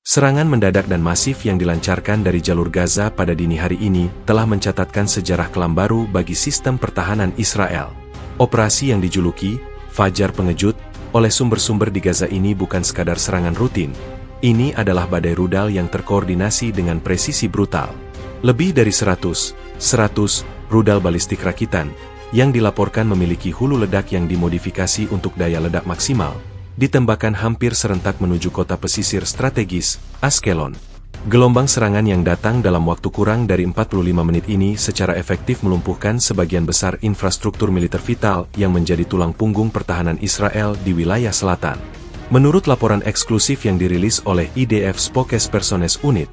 Serangan mendadak dan masif yang dilancarkan dari jalur Gaza pada dini hari ini telah mencatatkan sejarah kelam baru bagi sistem pertahanan Israel. Operasi yang dijuluki Fajar Pengejut oleh sumber-sumber di Gaza ini bukan sekadar serangan rutin. Ini adalah badai rudal yang terkoordinasi dengan presisi brutal. Lebih dari 100 rudal balistik rakitan yang dilaporkan memiliki hulu ledak yang dimodifikasi untuk daya ledak maksimal, ditembakkan hampir serentak menuju kota pesisir strategis, Ashkelon. Gelombang serangan yang datang dalam waktu kurang dari 45 menit ini secara efektif melumpuhkan sebagian besar infrastruktur militer vital yang menjadi tulang punggung pertahanan Israel di wilayah selatan. Menurut laporan eksklusif yang dirilis oleh IDF Spokespersones Unit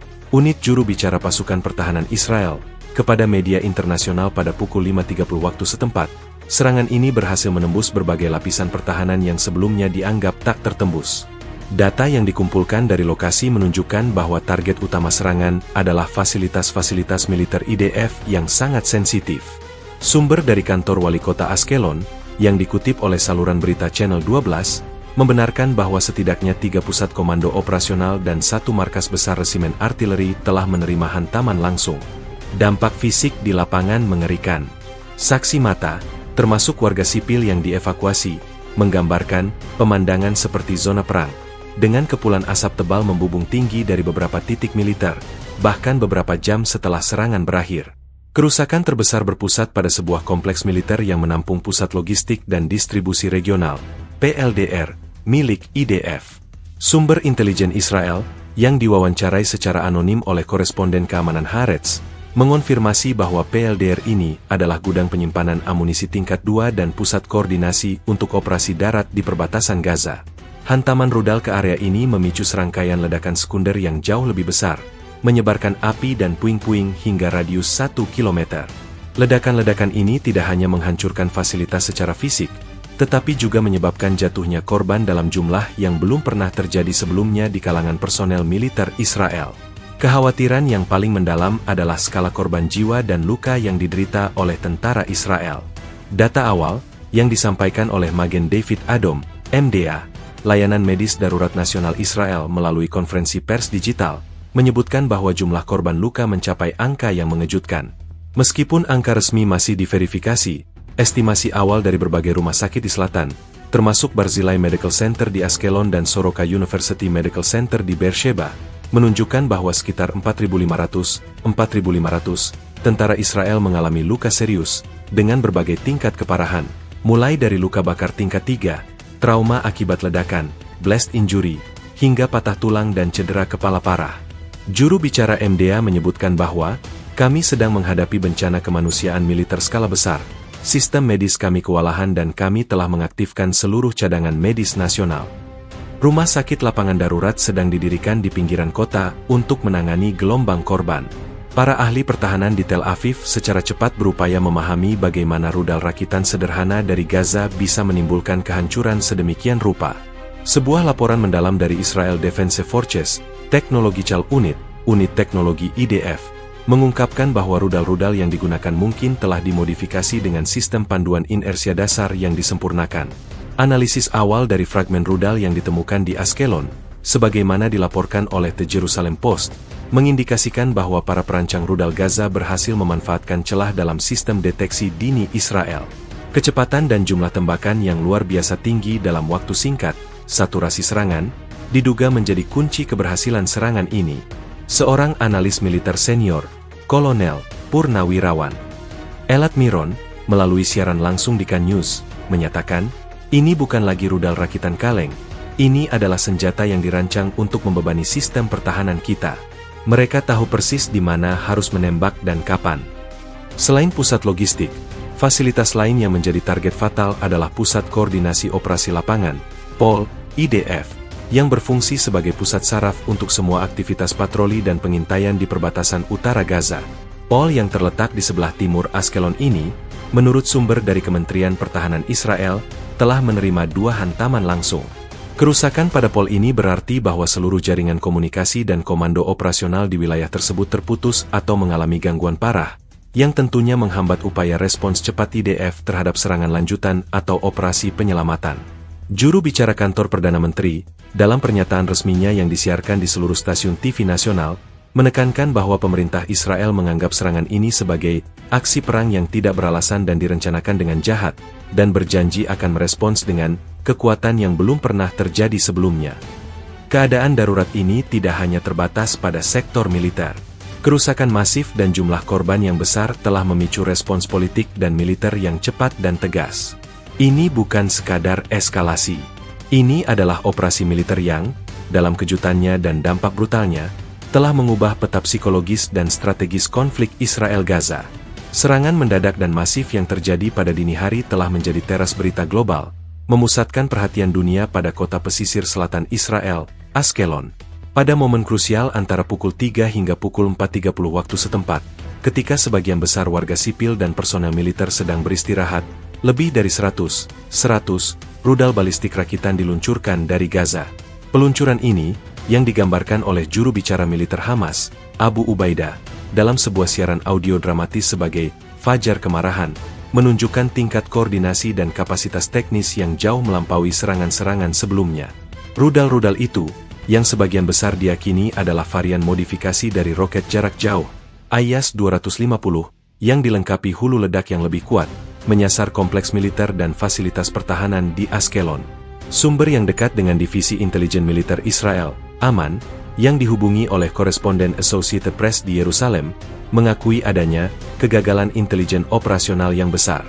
juru bicara pasukan pertahanan Israel, kepada media internasional pada pukul 5.30 waktu setempat, serangan ini berhasil menembus berbagai lapisan pertahanan yang sebelumnya dianggap tak tertembus. Data yang dikumpulkan dari lokasi menunjukkan bahwa target utama serangan adalah fasilitas-fasilitas militer IDF yang sangat sensitif. Sumber dari kantor wali kota Ashkelon, yang dikutip oleh saluran berita Channel 12, membenarkan bahwa setidaknya 3 pusat komando operasional dan 1 markas besar resimen artileri telah menerima hantaman langsung. Dampak fisik di lapangan mengerikan. Saksi mata, termasuk warga sipil yang dievakuasi, menggambarkan pemandangan seperti zona perang, dengan kepulan asap tebal membubung tinggi dari beberapa titik militer, bahkan beberapa jam setelah serangan berakhir. Kerusakan terbesar berpusat pada sebuah kompleks militer yang menampung pusat logistik dan distribusi regional, PLDR, milik IDF. Sumber intelijen Israel, yang diwawancarai secara anonim oleh koresponden keamanan Haaretz, mengonfirmasi bahwa PLDR ini adalah gudang penyimpanan amunisi tingkat 2 dan pusat koordinasi untuk operasi darat di perbatasan Gaza. Hantaman rudal ke area ini memicu serangkaian ledakan sekunder yang jauh lebih besar, menyebarkan api dan puing-puing hingga radius 1 km. Ledakan-ledakan ini tidak hanya menghancurkan fasilitas secara fisik, tetapi juga menyebabkan jatuhnya korban dalam jumlah yang belum pernah terjadi sebelumnya di kalangan personel militer Israel. Kekhawatiran yang paling mendalam adalah skala korban jiwa dan luka yang diderita oleh tentara Israel. Data awal, yang disampaikan oleh Magen David Adom, MDA, Layanan Medis Darurat Nasional Israel melalui konferensi pers digital, menyebutkan bahwa jumlah korban luka mencapai angka yang mengejutkan. Meskipun angka resmi masih diverifikasi, estimasi awal dari berbagai rumah sakit di selatan, termasuk Barzilai Medical Center di Ashkelon dan Soroka University Medical Center di Beersheba, menunjukkan bahwa sekitar 4.500 tentara Israel mengalami luka serius, dengan berbagai tingkat keparahan, mulai dari luka bakar tingkat 3, trauma akibat ledakan, blast injury, hingga patah tulang dan cedera kepala parah. Juru bicara MDA menyebutkan bahwa, kami sedang menghadapi bencana kemanusiaan militer skala besar, sistem medis kami kewalahan dan kami telah mengaktifkan seluruh cadangan medis nasional. Rumah sakit lapangan darurat sedang didirikan di pinggiran kota untuk menangani gelombang korban. Para ahli pertahanan di Tel Aviv secara cepat berupaya memahami bagaimana rudal rakitan sederhana dari Gaza bisa menimbulkan kehancuran sedemikian rupa. Sebuah laporan mendalam dari Israel Defense Forces, Technological Unit teknologi IDF, mengungkapkan bahwa rudal-rudal yang digunakan mungkin telah dimodifikasi dengan sistem panduan inersia dasar yang disempurnakan. Analisis awal dari fragmen rudal yang ditemukan di Ashkelon, sebagaimana dilaporkan oleh The Jerusalem Post, mengindikasikan bahwa para perancang rudal Gaza berhasil memanfaatkan celah dalam sistem deteksi dini Israel. Kecepatan dan jumlah tembakan yang luar biasa tinggi dalam waktu singkat, saturasi serangan, diduga menjadi kunci keberhasilan serangan ini. Seorang analis militer senior, Kolonel Purnawirawan Elad Miron, melalui siaran langsung di Kan News, menyatakan, ini bukan lagi rudal rakitan kaleng, ini adalah senjata yang dirancang untuk membebani sistem pertahanan kita. Mereka tahu persis di mana harus menembak dan kapan. Selain pusat logistik, fasilitas lain yang menjadi target fatal adalah Pusat Koordinasi Operasi Lapangan, POL, IDF, yang berfungsi sebagai pusat saraf untuk semua aktivitas patroli dan pengintaian di perbatasan utara Gaza. POL yang terletak di sebelah timur Ashkelon ini, menurut sumber dari Kementerian Pertahanan Israel, telah menerima 2 hantaman langsung. Kerusakan pada POL ini berarti bahwa seluruh jaringan komunikasi dan komando operasional di wilayah tersebut terputus atau mengalami gangguan parah, yang tentunya menghambat upaya respons cepat IDF terhadap serangan lanjutan atau operasi penyelamatan. Juru bicara kantor Perdana Menteri, dalam pernyataan resminya yang disiarkan di seluruh stasiun TV nasional, menekankan bahwa pemerintah Israel menganggap serangan ini sebagai aksi perang yang tidak beralasan dan direncanakan dengan jahat, dan berjanji akan merespons dengan kekuatan yang belum pernah terjadi sebelumnya. Keadaan darurat ini tidak hanya terbatas pada sektor militer. Kerusakan masif dan jumlah korban yang besar telah memicu respons politik dan militer yang cepat dan tegas. Ini bukan sekadar eskalasi. Ini adalah operasi militer yang, dalam kejutannya dan dampak brutalnya, telah mengubah peta psikologis dan strategis konflik Israel-Gaza. Serangan mendadak dan masif yang terjadi pada dini hari telah menjadi teras berita global, memusatkan perhatian dunia pada kota pesisir selatan Israel, Ashkelon, pada momen krusial antara pukul 3 hingga pukul 4.30 waktu setempat, ketika sebagian besar warga sipil dan personel militer sedang beristirahat. Lebih dari 100 rudal balistik rakitan diluncurkan dari Gaza. Peluncuran ini, yang digambarkan oleh juru bicara militer Hamas, Abu Ubaidah, dalam sebuah siaran audio dramatis sebagai Fajar Kemarahan, menunjukkan tingkat koordinasi dan kapasitas teknis yang jauh melampaui serangan-serangan sebelumnya. Rudal-rudal itu, yang sebagian besar diyakini adalah varian modifikasi dari roket jarak jauh, IS-250, yang dilengkapi hulu ledak yang lebih kuat, menyasar kompleks militer dan fasilitas pertahanan di Ashkelon. Sumber yang dekat dengan Divisi Intelijen Militer Israel, Aman, yang dihubungi oleh koresponden Associated Press di Yerusalem, mengakui adanya kegagalan intelijen operasional yang besar.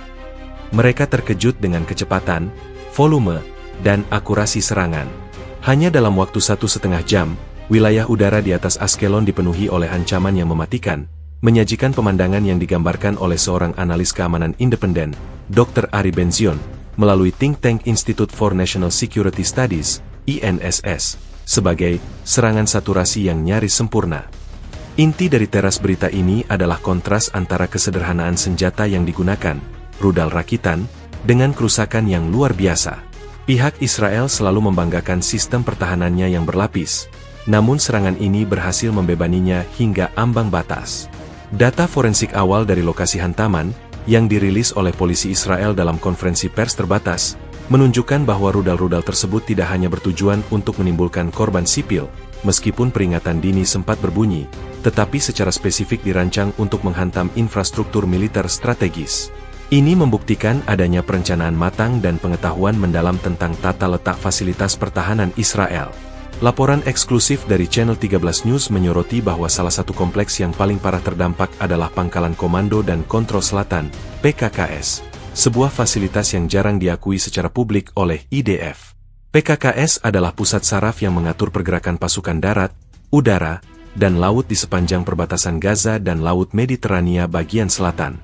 Mereka terkejut dengan kecepatan, volume, dan akurasi serangan. Hanya dalam waktu 1,5 jam, wilayah udara di atas Ashkelon dipenuhi oleh ancaman yang mematikan, menyajikan pemandangan yang digambarkan oleh seorang analis keamanan independen, Dr. Ari Benzion, melalui think tank Institute for National Security Studies, INSS, sebagai serangan saturasi yang nyaris sempurna. Inti dari teras berita ini adalah kontras antara kesederhanaan senjata yang digunakan, rudal rakitan, dengan kerusakan yang luar biasa. Pihak Israel selalu membanggakan sistem pertahanannya yang berlapis, namun serangan ini berhasil membebaninya hingga ambang batas. Data forensik awal dari lokasi hantaman, yang dirilis oleh polisi Israel dalam konferensi pers terbatas, menunjukkan bahwa rudal-rudal tersebut tidak hanya bertujuan untuk menimbulkan korban sipil, meskipun peringatan dini sempat berbunyi, tetapi secara spesifik dirancang untuk menghantam infrastruktur militer strategis. Ini membuktikan adanya perencanaan matang dan pengetahuan mendalam tentang tata letak fasilitas pertahanan Israel. Laporan eksklusif dari Channel 13 News menyoroti bahwa salah satu kompleks yang paling parah terdampak adalah Pangkalan Komando dan Kontrol Selatan, PKKS, sebuah fasilitas yang jarang diakui secara publik oleh IDF. PKKS adalah pusat saraf yang mengatur pergerakan pasukan darat, udara, dan laut di sepanjang perbatasan Gaza dan Laut Mediterania bagian selatan.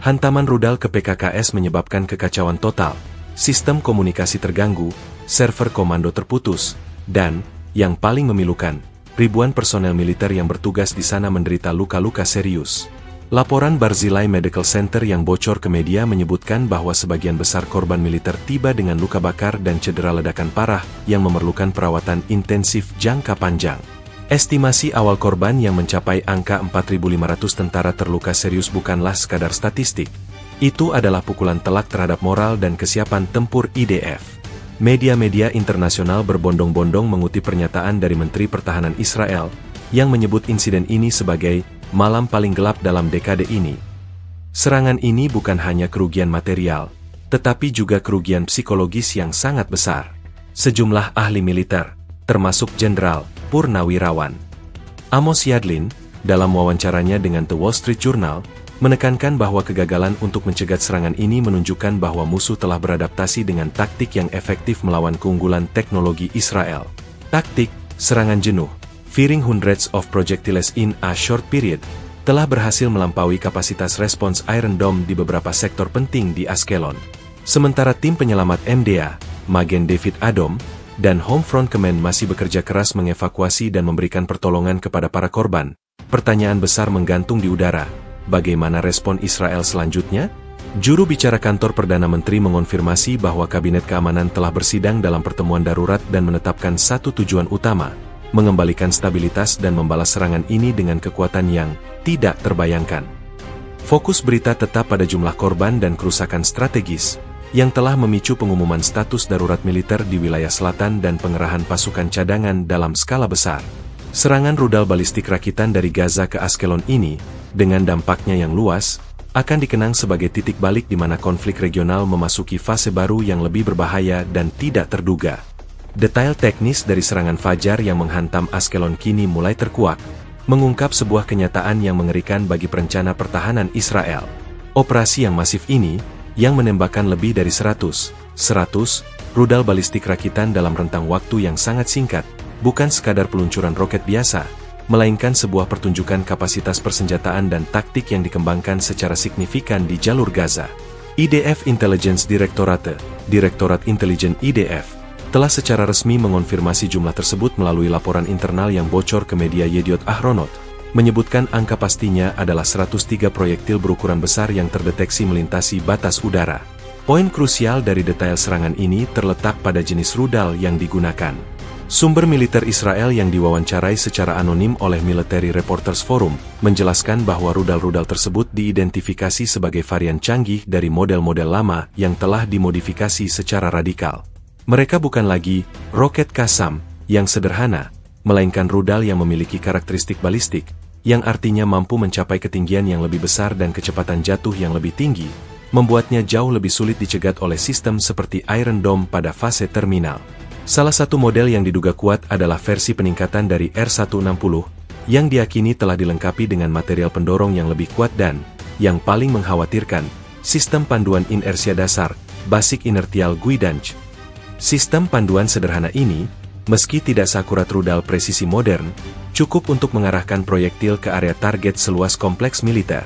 Hantaman rudal ke PKKS menyebabkan kekacauan total, sistem komunikasi terganggu, server komando terputus, dan yang paling memilukan, ribuan personel militer yang bertugas di sana menderita luka-luka serius. Laporan Barzilai Medical Center yang bocor ke media menyebutkan bahwa sebagian besar korban militer tiba dengan luka bakar dan cedera ledakan parah yang memerlukan perawatan intensif jangka panjang. Estimasi awal korban yang mencapai angka 4.500 tentara terluka serius bukanlah sekadar statistik. Itu adalah pukulan telak terhadap moral dan kesiapan tempur IDF. Media-media internasional berbondong-bondong mengutip pernyataan dari Menteri Pertahanan Israel, yang menyebut insiden ini sebagai malam paling gelap dalam dekade ini. Serangan ini bukan hanya kerugian material, tetapi juga kerugian psikologis yang sangat besar. Sejumlah ahli militer, termasuk Jenderal Purnawirawan Amos Yadlin, dalam wawancaranya dengan The Wall Street Journal, menekankan bahwa kegagalan untuk mencegat serangan ini menunjukkan bahwa musuh telah beradaptasi dengan taktik yang efektif melawan keunggulan teknologi Israel. Taktik serangan jenuh, firing hundreds of projectiles in a short period, telah berhasil melampaui kapasitas respons Iron Dome di beberapa sektor penting di Ashkelon. Sementara tim penyelamat MDA, Magen David Adom, dan Homefront Command masih bekerja keras mengevakuasi dan memberikan pertolongan kepada para korban, pertanyaan besar menggantung di udara. Bagaimana respon Israel selanjutnya? Juru bicara kantor Perdana Menteri mengonfirmasi bahwa Kabinet Keamanan telah bersidang dalam pertemuan darurat dan menetapkan satu tujuan utama, mengembalikan stabilitas dan membalas serangan ini dengan kekuatan yang tidak terbayangkan. Fokus berita tetap pada jumlah korban dan kerusakan strategis, yang telah memicu pengumuman status darurat militer di wilayah selatan dan pengerahan pasukan cadangan dalam skala besar. Serangan rudal balistik rakitan dari Gaza ke Ashkelon ini, dengan dampaknya yang luas, akan dikenang sebagai titik balik di mana konflik regional memasuki fase baru yang lebih berbahaya dan tidak terduga. Detail teknis dari serangan Fajar yang menghantam Ashkelon kini mulai terkuak, mengungkap sebuah kenyataan yang mengerikan bagi perencana pertahanan Israel. Operasi yang masif ini, yang menembakkan lebih dari 100 rudal balistik rakitan dalam rentang waktu yang sangat singkat, bukan sekadar peluncuran roket biasa, melainkan sebuah pertunjukan kapasitas persenjataan dan taktik yang dikembangkan secara signifikan di jalur Gaza. IDF Intelligence Directorate, Direktorat Intelijen IDF, telah secara resmi mengonfirmasi jumlah tersebut melalui laporan internal yang bocor ke media Yediot Ahronot, menyebutkan angka pastinya adalah 103 proyektil berukuran besar yang terdeteksi melintasi batas udara. Poin krusial dari detail serangan ini terletak pada jenis rudal yang digunakan. Sumber militer Israel yang diwawancarai secara anonim oleh Military Reporters Forum menjelaskan bahwa rudal-rudal tersebut diidentifikasi sebagai varian canggih dari model-model lama yang telah dimodifikasi secara radikal. Mereka bukan lagi roket Qassam yang sederhana, melainkan rudal yang memiliki karakteristik balistik, yang artinya mampu mencapai ketinggian yang lebih besar dan kecepatan jatuh yang lebih tinggi, membuatnya jauh lebih sulit dicegat oleh sistem seperti Iron Dome pada fase terminal. Salah satu model yang diduga kuat adalah versi peningkatan dari R160, yang diakini telah dilengkapi dengan material pendorong yang lebih kuat dan, yang paling mengkhawatirkan, sistem panduan inersia dasar, Basic Inertial Guidance. Sistem panduan sederhana ini, meski tidak seakurat rudal presisi modern, cukup untuk mengarahkan proyektil ke area target seluas kompleks militer.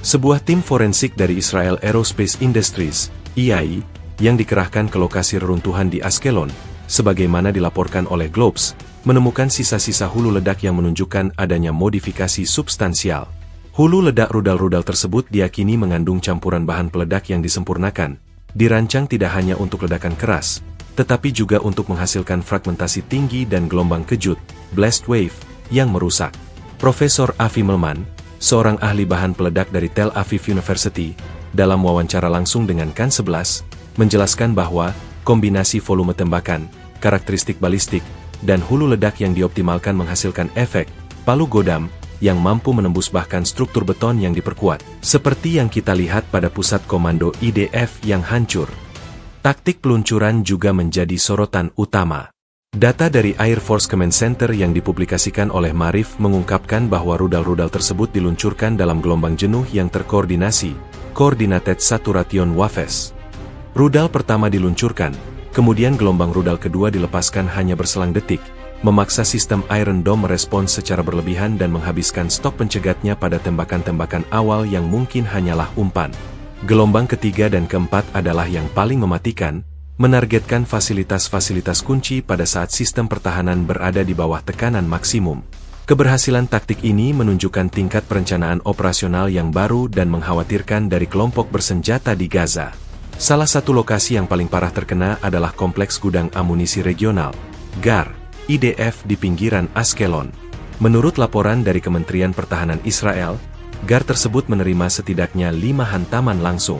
Sebuah tim forensik dari Israel Aerospace Industries, IAI, yang dikerahkan ke lokasi reruntuhan di Ashkelon, sebagaimana dilaporkan oleh Globes, menemukan sisa-sisa hulu ledak yang menunjukkan adanya modifikasi substansial. Hulu ledak rudal-rudal tersebut diyakini mengandung campuran bahan peledak yang disempurnakan, dirancang tidak hanya untuk ledakan keras, tetapi juga untuk menghasilkan fragmentasi tinggi dan gelombang kejut, blast wave, yang merusak. Profesor Avi Melman, seorang ahli bahan peledak dari Tel Aviv University, dalam wawancara langsung dengan KAN 11, menjelaskan bahwa kombinasi volume tembakan, karakteristik balistik, dan hulu ledak yang dioptimalkan menghasilkan efek palu godam yang mampu menembus bahkan struktur beton yang diperkuat, seperti yang kita lihat pada pusat komando IDF yang hancur. Taktik peluncuran juga menjadi sorotan utama. Data dari Air Force Command Center yang dipublikasikan oleh Marif mengungkapkan bahwa rudal-rudal tersebut diluncurkan dalam gelombang jenuh yang terkoordinasi, Coordinated Saturation Wafes. Rudal pertama diluncurkan, kemudian gelombang rudal kedua dilepaskan hanya berselang detik, memaksa sistem Iron Dome merespons secara berlebihan dan menghabiskan stok pencegatnya pada tembakan-tembakan awal yang mungkin hanyalah umpan. Gelombang ketiga dan keempat adalah yang paling mematikan, menargetkan fasilitas-fasilitas kunci pada saat sistem pertahanan berada di bawah tekanan maksimum. Keberhasilan taktik ini menunjukkan tingkat perencanaan operasional yang baru dan mengkhawatirkan dari kelompok bersenjata di Gaza. Salah satu lokasi yang paling parah terkena adalah Kompleks Gudang Amunisi Regional, GAR, IDF di pinggiran Ashkelon. Menurut laporan dari Kementerian Pertahanan Israel, GAR tersebut menerima setidaknya 5 hantaman langsung.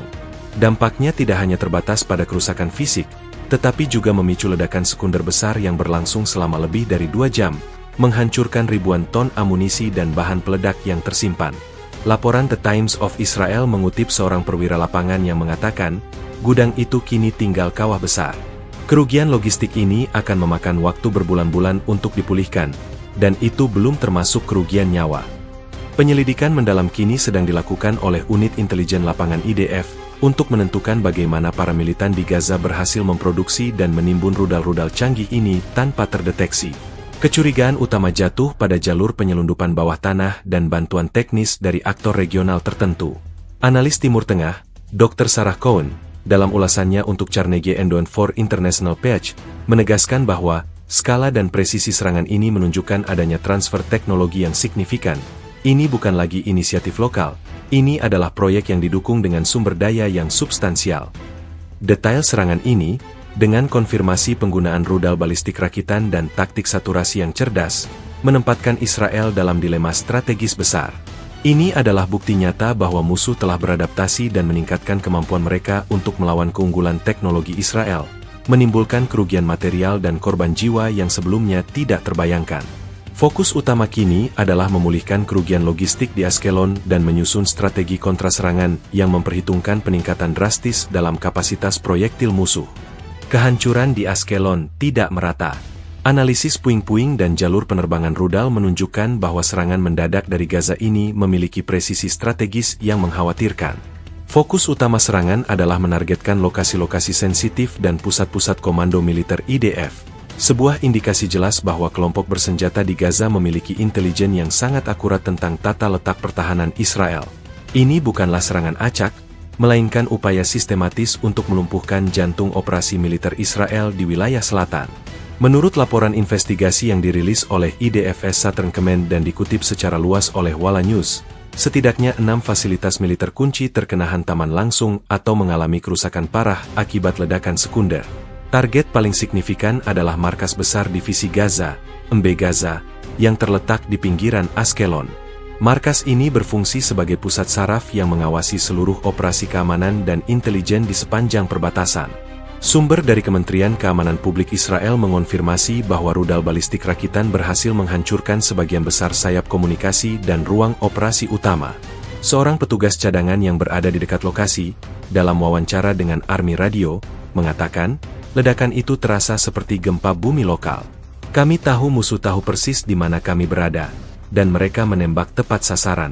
Dampaknya tidak hanya terbatas pada kerusakan fisik, tetapi juga memicu ledakan sekunder besar yang berlangsung selama lebih dari 2 jam, menghancurkan ribuan ton amunisi dan bahan peledak yang tersimpan. Laporan The Times of Israel mengutip seorang perwira lapangan yang mengatakan, gudang itu kini tinggal kawah besar. Kerugian logistik ini akan memakan waktu berbulan-bulan untuk dipulihkan, dan itu belum termasuk kerugian nyawa. Penyelidikan mendalam kini sedang dilakukan oleh unit intelijen lapangan IDF untuk menentukan bagaimana para militan di Gaza berhasil memproduksi dan menimbun rudal-rudal canggih ini tanpa terdeteksi. Kecurigaan utama jatuh pada jalur penyelundupan bawah tanah dan bantuan teknis dari aktor regional tertentu. Analis Timur Tengah, Dr. Sarah Cohen, dalam ulasannya untuk Carnegie Endowment for International Peace, menegaskan bahwa skala dan presisi serangan ini menunjukkan adanya transfer teknologi yang signifikan. Ini bukan lagi inisiatif lokal, ini adalah proyek yang didukung dengan sumber daya yang substansial. Detail serangan ini, dengan konfirmasi penggunaan rudal balistik rakitan dan taktik saturasi yang cerdas, menempatkan Israel dalam dilema strategis besar. Ini adalah bukti nyata bahwa musuh telah beradaptasi dan meningkatkan kemampuan mereka untuk melawan keunggulan teknologi Israel, menimbulkan kerugian material dan korban jiwa yang sebelumnya tidak terbayangkan. Fokus utama kini adalah memulihkan kerugian logistik di Ashkelon dan menyusun strategi kontraserangan yang memperhitungkan peningkatan drastis dalam kapasitas proyektil musuh. Kehancuran di Ashkelon tidak merata. Analisis puing-puing dan jalur penerbangan rudal menunjukkan bahwa serangan mendadak dari Gaza ini memiliki presisi strategis yang mengkhawatirkan. Fokus utama serangan adalah menargetkan lokasi-lokasi sensitif dan pusat-pusat komando militer IDF. Sebuah indikasi jelas bahwa kelompok bersenjata di Gaza memiliki intelijen yang sangat akurat tentang tata letak pertahanan Israel. Ini bukanlah serangan acak, melainkan upaya sistematis untuk melumpuhkan jantung operasi militer Israel di wilayah selatan. Menurut laporan investigasi yang dirilis oleh IDFS Southern Command dan dikutip secara luas oleh Walla News, setidaknya 6 fasilitas militer kunci terkena hantaman langsung atau mengalami kerusakan parah akibat ledakan sekunder. Target paling signifikan adalah markas besar divisi Gaza, Embe Gaza, yang terletak di pinggiran Ashkelon. Markas ini berfungsi sebagai pusat saraf yang mengawasi seluruh operasi keamanan dan intelijen di sepanjang perbatasan. Sumber dari Kementerian Keamanan Publik Israel mengonfirmasi bahwa rudal balistik rakitan berhasil menghancurkan sebagian besar sayap komunikasi dan ruang operasi utama. Seorang petugas cadangan yang berada di dekat lokasi, dalam wawancara dengan Army Radio, mengatakan, ledakan itu terasa seperti gempa bumi lokal. Kami tahu musuh tahu persis di mana kami berada, dan mereka menembak tepat sasaran.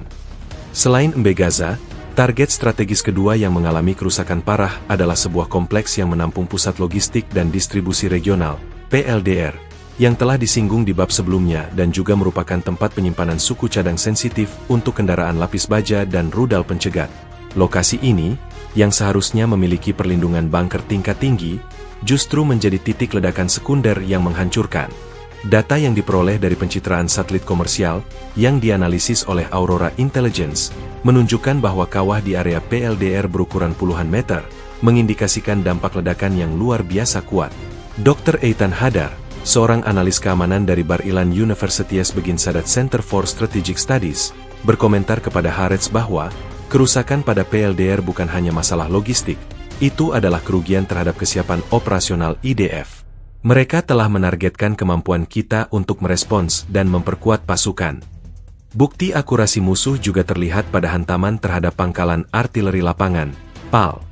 Selain Embe Gaza, target strategis kedua yang mengalami kerusakan parah adalah sebuah kompleks yang menampung pusat logistik dan distribusi regional, PLDR, yang telah disinggung di bab sebelumnya dan juga merupakan tempat penyimpanan suku cadang sensitif untuk kendaraan lapis baja dan rudal pencegat. Lokasi ini, yang seharusnya memiliki perlindungan bunker tingkat tinggi, justru menjadi titik ledakan sekunder yang menghancurkan. Data yang diperoleh dari pencitraan satelit komersial, yang dianalisis oleh Aurora Intelligence, menunjukkan bahwa kawah di area PLDR berukuran puluhan meter, mengindikasikan dampak ledakan yang luar biasa kuat. Dr. Eitan Hadar, seorang analis keamanan dari Bar Ilan Universitas Begin Sadat Center for Strategic Studies, berkomentar kepada Haaretz bahwa, kerusakan pada PLDR bukan hanya masalah logistik, itu adalah kerugian terhadap kesiapan operasional IDF. Mereka telah menargetkan kemampuan kita untuk merespons dan memperkuat pasukan. Bukti akurasi musuh juga terlihat pada hantaman terhadap pangkalan artileri lapangan, PAL.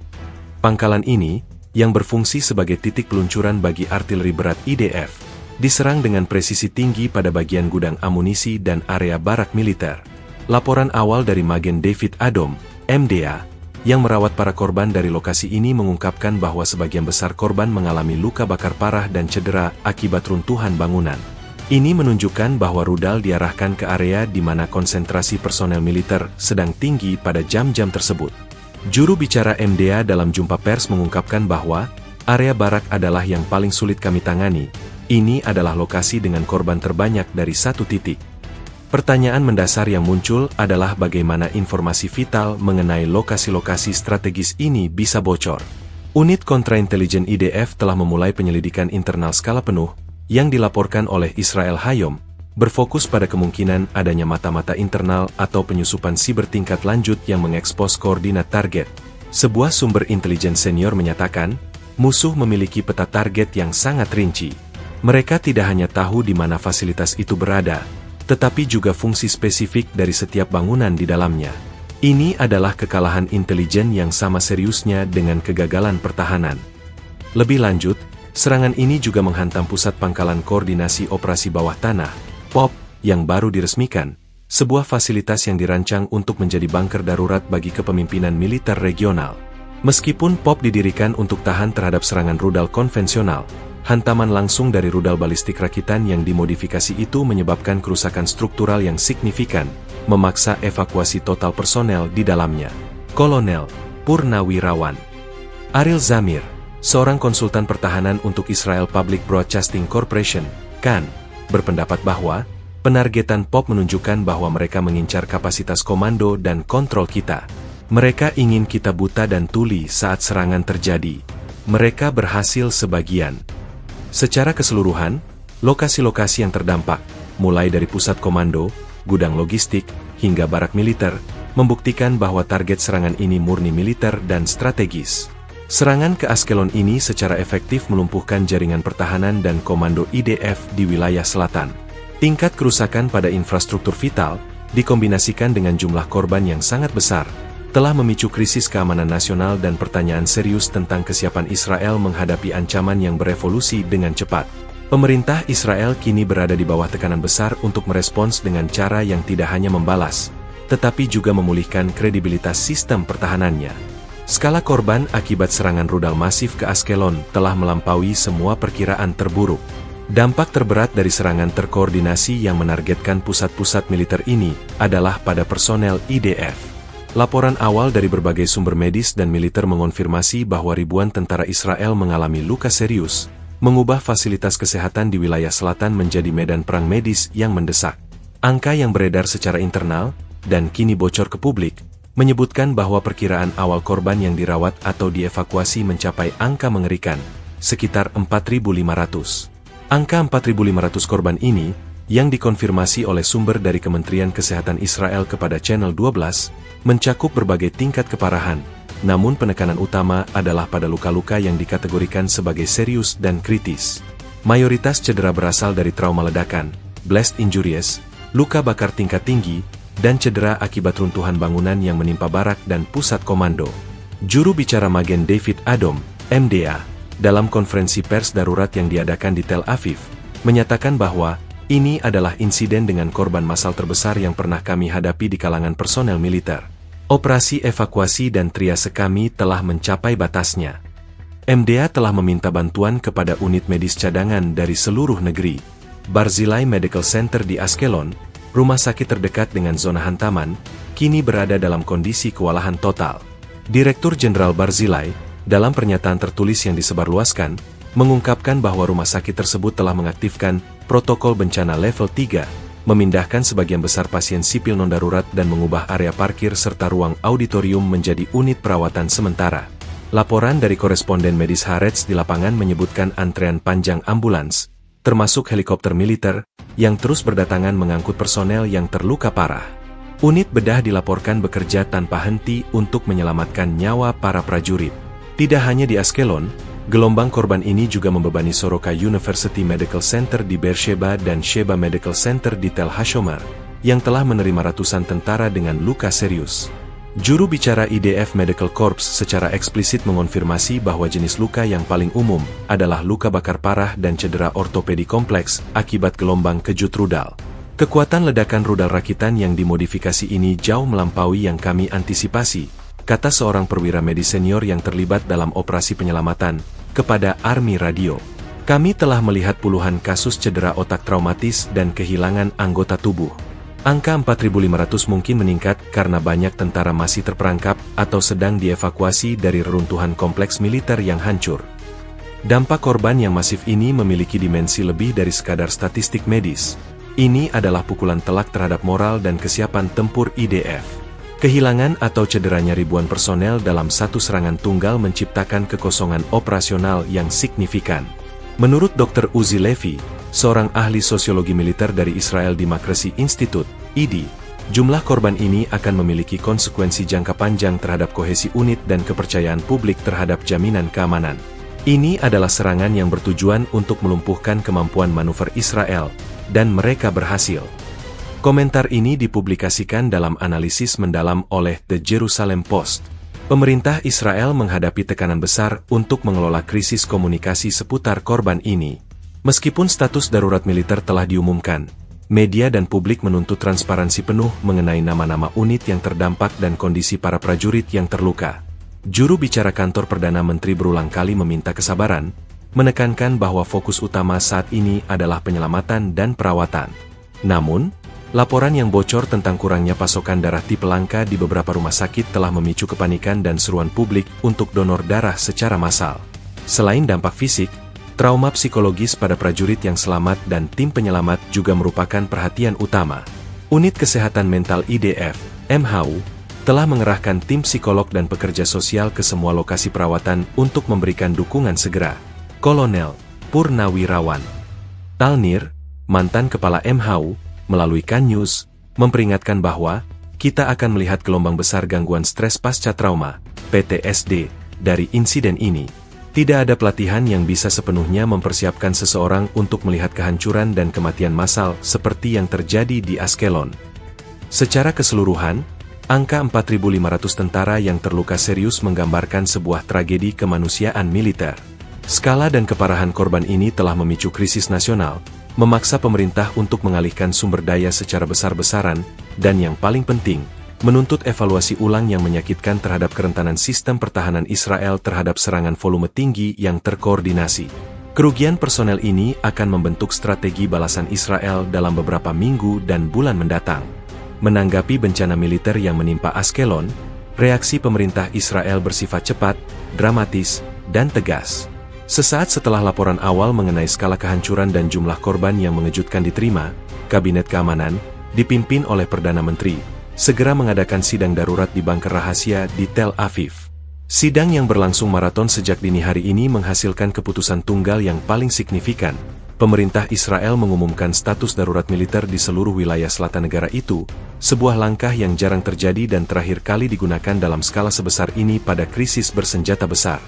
Pangkalan ini, yang berfungsi sebagai titik peluncuran bagi artileri berat IDF, diserang dengan presisi tinggi pada bagian gudang amunisi dan area barak militer. Laporan awal dari Magen David Adom, MDA, yang merawat para korban dari lokasi ini mengungkapkan bahwa sebagian besar korban mengalami luka bakar parah dan cedera akibat runtuhan bangunan. Ini menunjukkan bahwa rudal diarahkan ke area di mana konsentrasi personel militer sedang tinggi pada jam-jam tersebut. Juru bicara MDA dalam jumpa pers mengungkapkan bahwa area barak adalah yang paling sulit kami tangani. Ini adalah lokasi dengan korban terbanyak dari satu titik. Pertanyaan mendasar yang muncul adalah bagaimana informasi vital mengenai lokasi-lokasi strategis ini bisa bocor. Unit kontraintelijen IDF telah memulai penyelidikan internal skala penuh, yang dilaporkan oleh Israel Hayom, berfokus pada kemungkinan adanya mata-mata internal atau penyusupan siber tingkat lanjut yang mengekspos koordinat target. Sebuah sumber intelijen senior menyatakan, musuh memiliki peta target yang sangat rinci. Mereka tidak hanya tahu di mana fasilitas itu berada, tetapi juga fungsi spesifik dari setiap bangunan di dalamnya. Ini adalah kekalahan intelijen yang sama seriusnya dengan kegagalan pertahanan. Lebih lanjut, serangan ini juga menghantam pusat pangkalan koordinasi operasi bawah tanah, POP, yang baru diresmikan, sebuah fasilitas yang dirancang untuk menjadi bunker darurat bagi kepemimpinan militer regional. Meskipun POP didirikan untuk tahan terhadap serangan rudal konvensional, hantaman langsung dari rudal balistik rakitan yang dimodifikasi itu menyebabkan kerusakan struktural yang signifikan, memaksa evakuasi total personel di dalamnya. Kolonel Purnawirawan Ariel Zamir, seorang konsultan pertahanan untuk Israel Public Broadcasting Corporation, KAN, berpendapat bahwa penargetan POP menunjukkan bahwa mereka mengincar kapasitas komando dan kontrol kita. Mereka ingin kita buta dan tuli saat serangan terjadi. Mereka berhasil sebagian. Secara keseluruhan, lokasi-lokasi yang terdampak, mulai dari pusat komando, gudang logistik, hingga barak militer, membuktikan bahwa target serangan ini murni militer dan strategis. Serangan ke Ashkelon ini secara efektif melumpuhkan jaringan pertahanan dan komando IDF di wilayah selatan. Tingkat kerusakan pada infrastruktur vital, dikombinasikan dengan jumlah korban yang sangat besar, telah memicu krisis keamanan nasional dan pertanyaan serius tentang kesiapan Israel menghadapi ancaman yang berevolusi dengan cepat. Pemerintah Israel kini berada di bawah tekanan besar untuk merespons dengan cara yang tidak hanya membalas, tetapi juga memulihkan kredibilitas sistem pertahanannya. Skala korban akibat serangan rudal masif ke Ashkelon telah melampaui semua perkiraan terburuk. Dampak terberat dari serangan terkoordinasi yang menargetkan pusat-pusat militer ini adalah pada personel IDF. Laporan awal dari berbagai sumber medis dan militer mengonfirmasi bahwa ribuan tentara Israel mengalami luka serius, mengubah fasilitas kesehatan di wilayah selatan menjadi medan perang medis yang mendesak. Angka yang beredar secara internal, dan kini bocor ke publik, menyebutkan bahwa perkiraan awal korban yang dirawat atau dievakuasi mencapai angka mengerikan, sekitar 4.500. Angka 4.500 korban ini, yang dikonfirmasi oleh sumber dari Kementerian Kesehatan Israel kepada Channel 12, mencakup berbagai tingkat keparahan, namun penekanan utama adalah pada luka-luka yang dikategorikan sebagai serius dan kritis. Mayoritas cedera berasal dari trauma ledakan, blast injuries, luka bakar tingkat tinggi, dan cedera akibat runtuhan bangunan yang menimpa barak dan pusat komando. Juru bicara Magen David Adom, MDA, dalam konferensi pers darurat yang diadakan di Tel Aviv, menyatakan bahwa ini adalah insiden dengan korban massal terbesar yang pernah kami hadapi di kalangan personel militer. Operasi evakuasi dan triase kami telah mencapai batasnya. MDA telah meminta bantuan kepada unit medis cadangan dari seluruh negeri. Barzilai Medical Center di Ashkelon, rumah sakit terdekat dengan zona hantaman, kini berada dalam kondisi kewalahan total. Direktur Jenderal Barzilai, dalam pernyataan tertulis yang disebarluaskan, mengungkapkan bahwa rumah sakit tersebut telah mengaktifkan protokol bencana level 3, memindahkan sebagian besar pasien sipil non-darurat dan mengubah area parkir serta ruang auditorium menjadi unit perawatan sementara. Laporan dari koresponden medis Haaretz di lapangan menyebutkan antrean panjang ambulans, termasuk helikopter militer, yang terus berdatangan mengangkut personel yang terluka parah. Unit bedah dilaporkan bekerja tanpa henti untuk menyelamatkan nyawa para prajurit. Tidak hanya di Ashkelon, gelombang korban ini juga membebani Soroka University Medical Center di Beersheba dan Sheba Medical Center di Tel Hashomer, yang telah menerima ratusan tentara dengan luka serius. Juru bicara IDF Medical Corps secara eksplisit mengonfirmasi bahwa jenis luka yang paling umum adalah luka bakar parah dan cedera ortopedi kompleks akibat gelombang kejut rudal. Kekuatan ledakan rudal rakitan yang dimodifikasi ini jauh melampaui yang kami antisipasi, kata seorang perwira medis senior yang terlibat dalam operasi penyelamatan, kepada Army Radio. Kami telah melihat puluhan kasus cedera otak traumatis dan kehilangan anggota tubuh. Angka 4.500 mungkin meningkat karena banyak tentara masih terperangkap atau sedang dievakuasi dari reruntuhan kompleks militer yang hancur. Dampak korban yang masif ini memiliki dimensi lebih dari sekadar statistik medis. Ini adalah pukulan telak terhadap moral dan kesiapan tempur IDF. Kehilangan atau cederanya ribuan personel dalam satu serangan tunggal menciptakan kekosongan operasional yang signifikan. Menurut Dr. Uzi Levi, seorang ahli sosiologi militer dari Israel di Makresi Institute, ID, jumlah korban ini akan memiliki konsekuensi jangka panjang terhadap kohesi unit dan kepercayaan publik terhadap jaminan keamanan. Ini adalah serangan yang bertujuan untuk melumpuhkan kemampuan manuver Israel, dan mereka berhasil. Komentar ini dipublikasikan dalam analisis mendalam oleh The Jerusalem Post. Pemerintah Israel menghadapi tekanan besar untuk mengelola krisis komunikasi seputar korban ini. Meskipun status darurat militer telah diumumkan, media dan publik menuntut transparansi penuh mengenai nama-nama unit yang terdampak dan kondisi para prajurit yang terluka. Juru bicara kantor Perdana Menteri berulang kali meminta kesabaran, menekankan bahwa fokus utama saat ini adalah penyelamatan dan perawatan. Namun, laporan yang bocor tentang kurangnya pasokan darah tipe langka di beberapa rumah sakit telah memicu kepanikan dan seruan publik untuk donor darah secara massal. Selain dampak fisik, trauma psikologis pada prajurit yang selamat dan tim penyelamat juga merupakan perhatian utama. Unit Kesehatan Mental IDF, MHU, telah mengerahkan tim psikolog dan pekerja sosial ke semua lokasi perawatan untuk memberikan dukungan segera. Kolonel Purnawirawan Talnir, mantan kepala MHU, melalui Kan News, memperingatkan bahwa kita akan melihat gelombang besar gangguan stres pasca trauma, PTSD, dari insiden ini. Tidak ada pelatihan yang bisa sepenuhnya mempersiapkan seseorang untuk melihat kehancuran dan kematian massal seperti yang terjadi di Ashkelon. Secara keseluruhan, angka 4.500 tentara yang terluka serius menggambarkan sebuah tragedi kemanusiaan militer. Skala dan keparahan korban ini telah memicu krisis nasional, memaksa pemerintah untuk mengalihkan sumber daya secara besar-besaran, dan yang paling penting, menuntut evaluasi ulang yang menyakitkan terhadap kerentanan sistem pertahanan Israel terhadap serangan volume tinggi yang terkoordinasi. Kerugian personel ini akan membentuk strategi balasan Israel dalam beberapa minggu dan bulan mendatang. Menanggapi bencana militer yang menimpa Ashkelon, reaksi pemerintah Israel bersifat cepat, dramatis, dan tegas. Sesaat setelah laporan awal mengenai skala kehancuran dan jumlah korban yang mengejutkan diterima, Kabinet Keamanan, dipimpin oleh Perdana Menteri, segera mengadakan sidang darurat di bunker rahasia di Tel Aviv. Sidang yang berlangsung maraton sejak dini hari ini menghasilkan keputusan tunggal yang paling signifikan. Pemerintah Israel mengumumkan status darurat militer di seluruh wilayah selatan negara itu, sebuah langkah yang jarang terjadi dan terakhir kali digunakan dalam skala sebesar ini pada krisis bersenjata besar.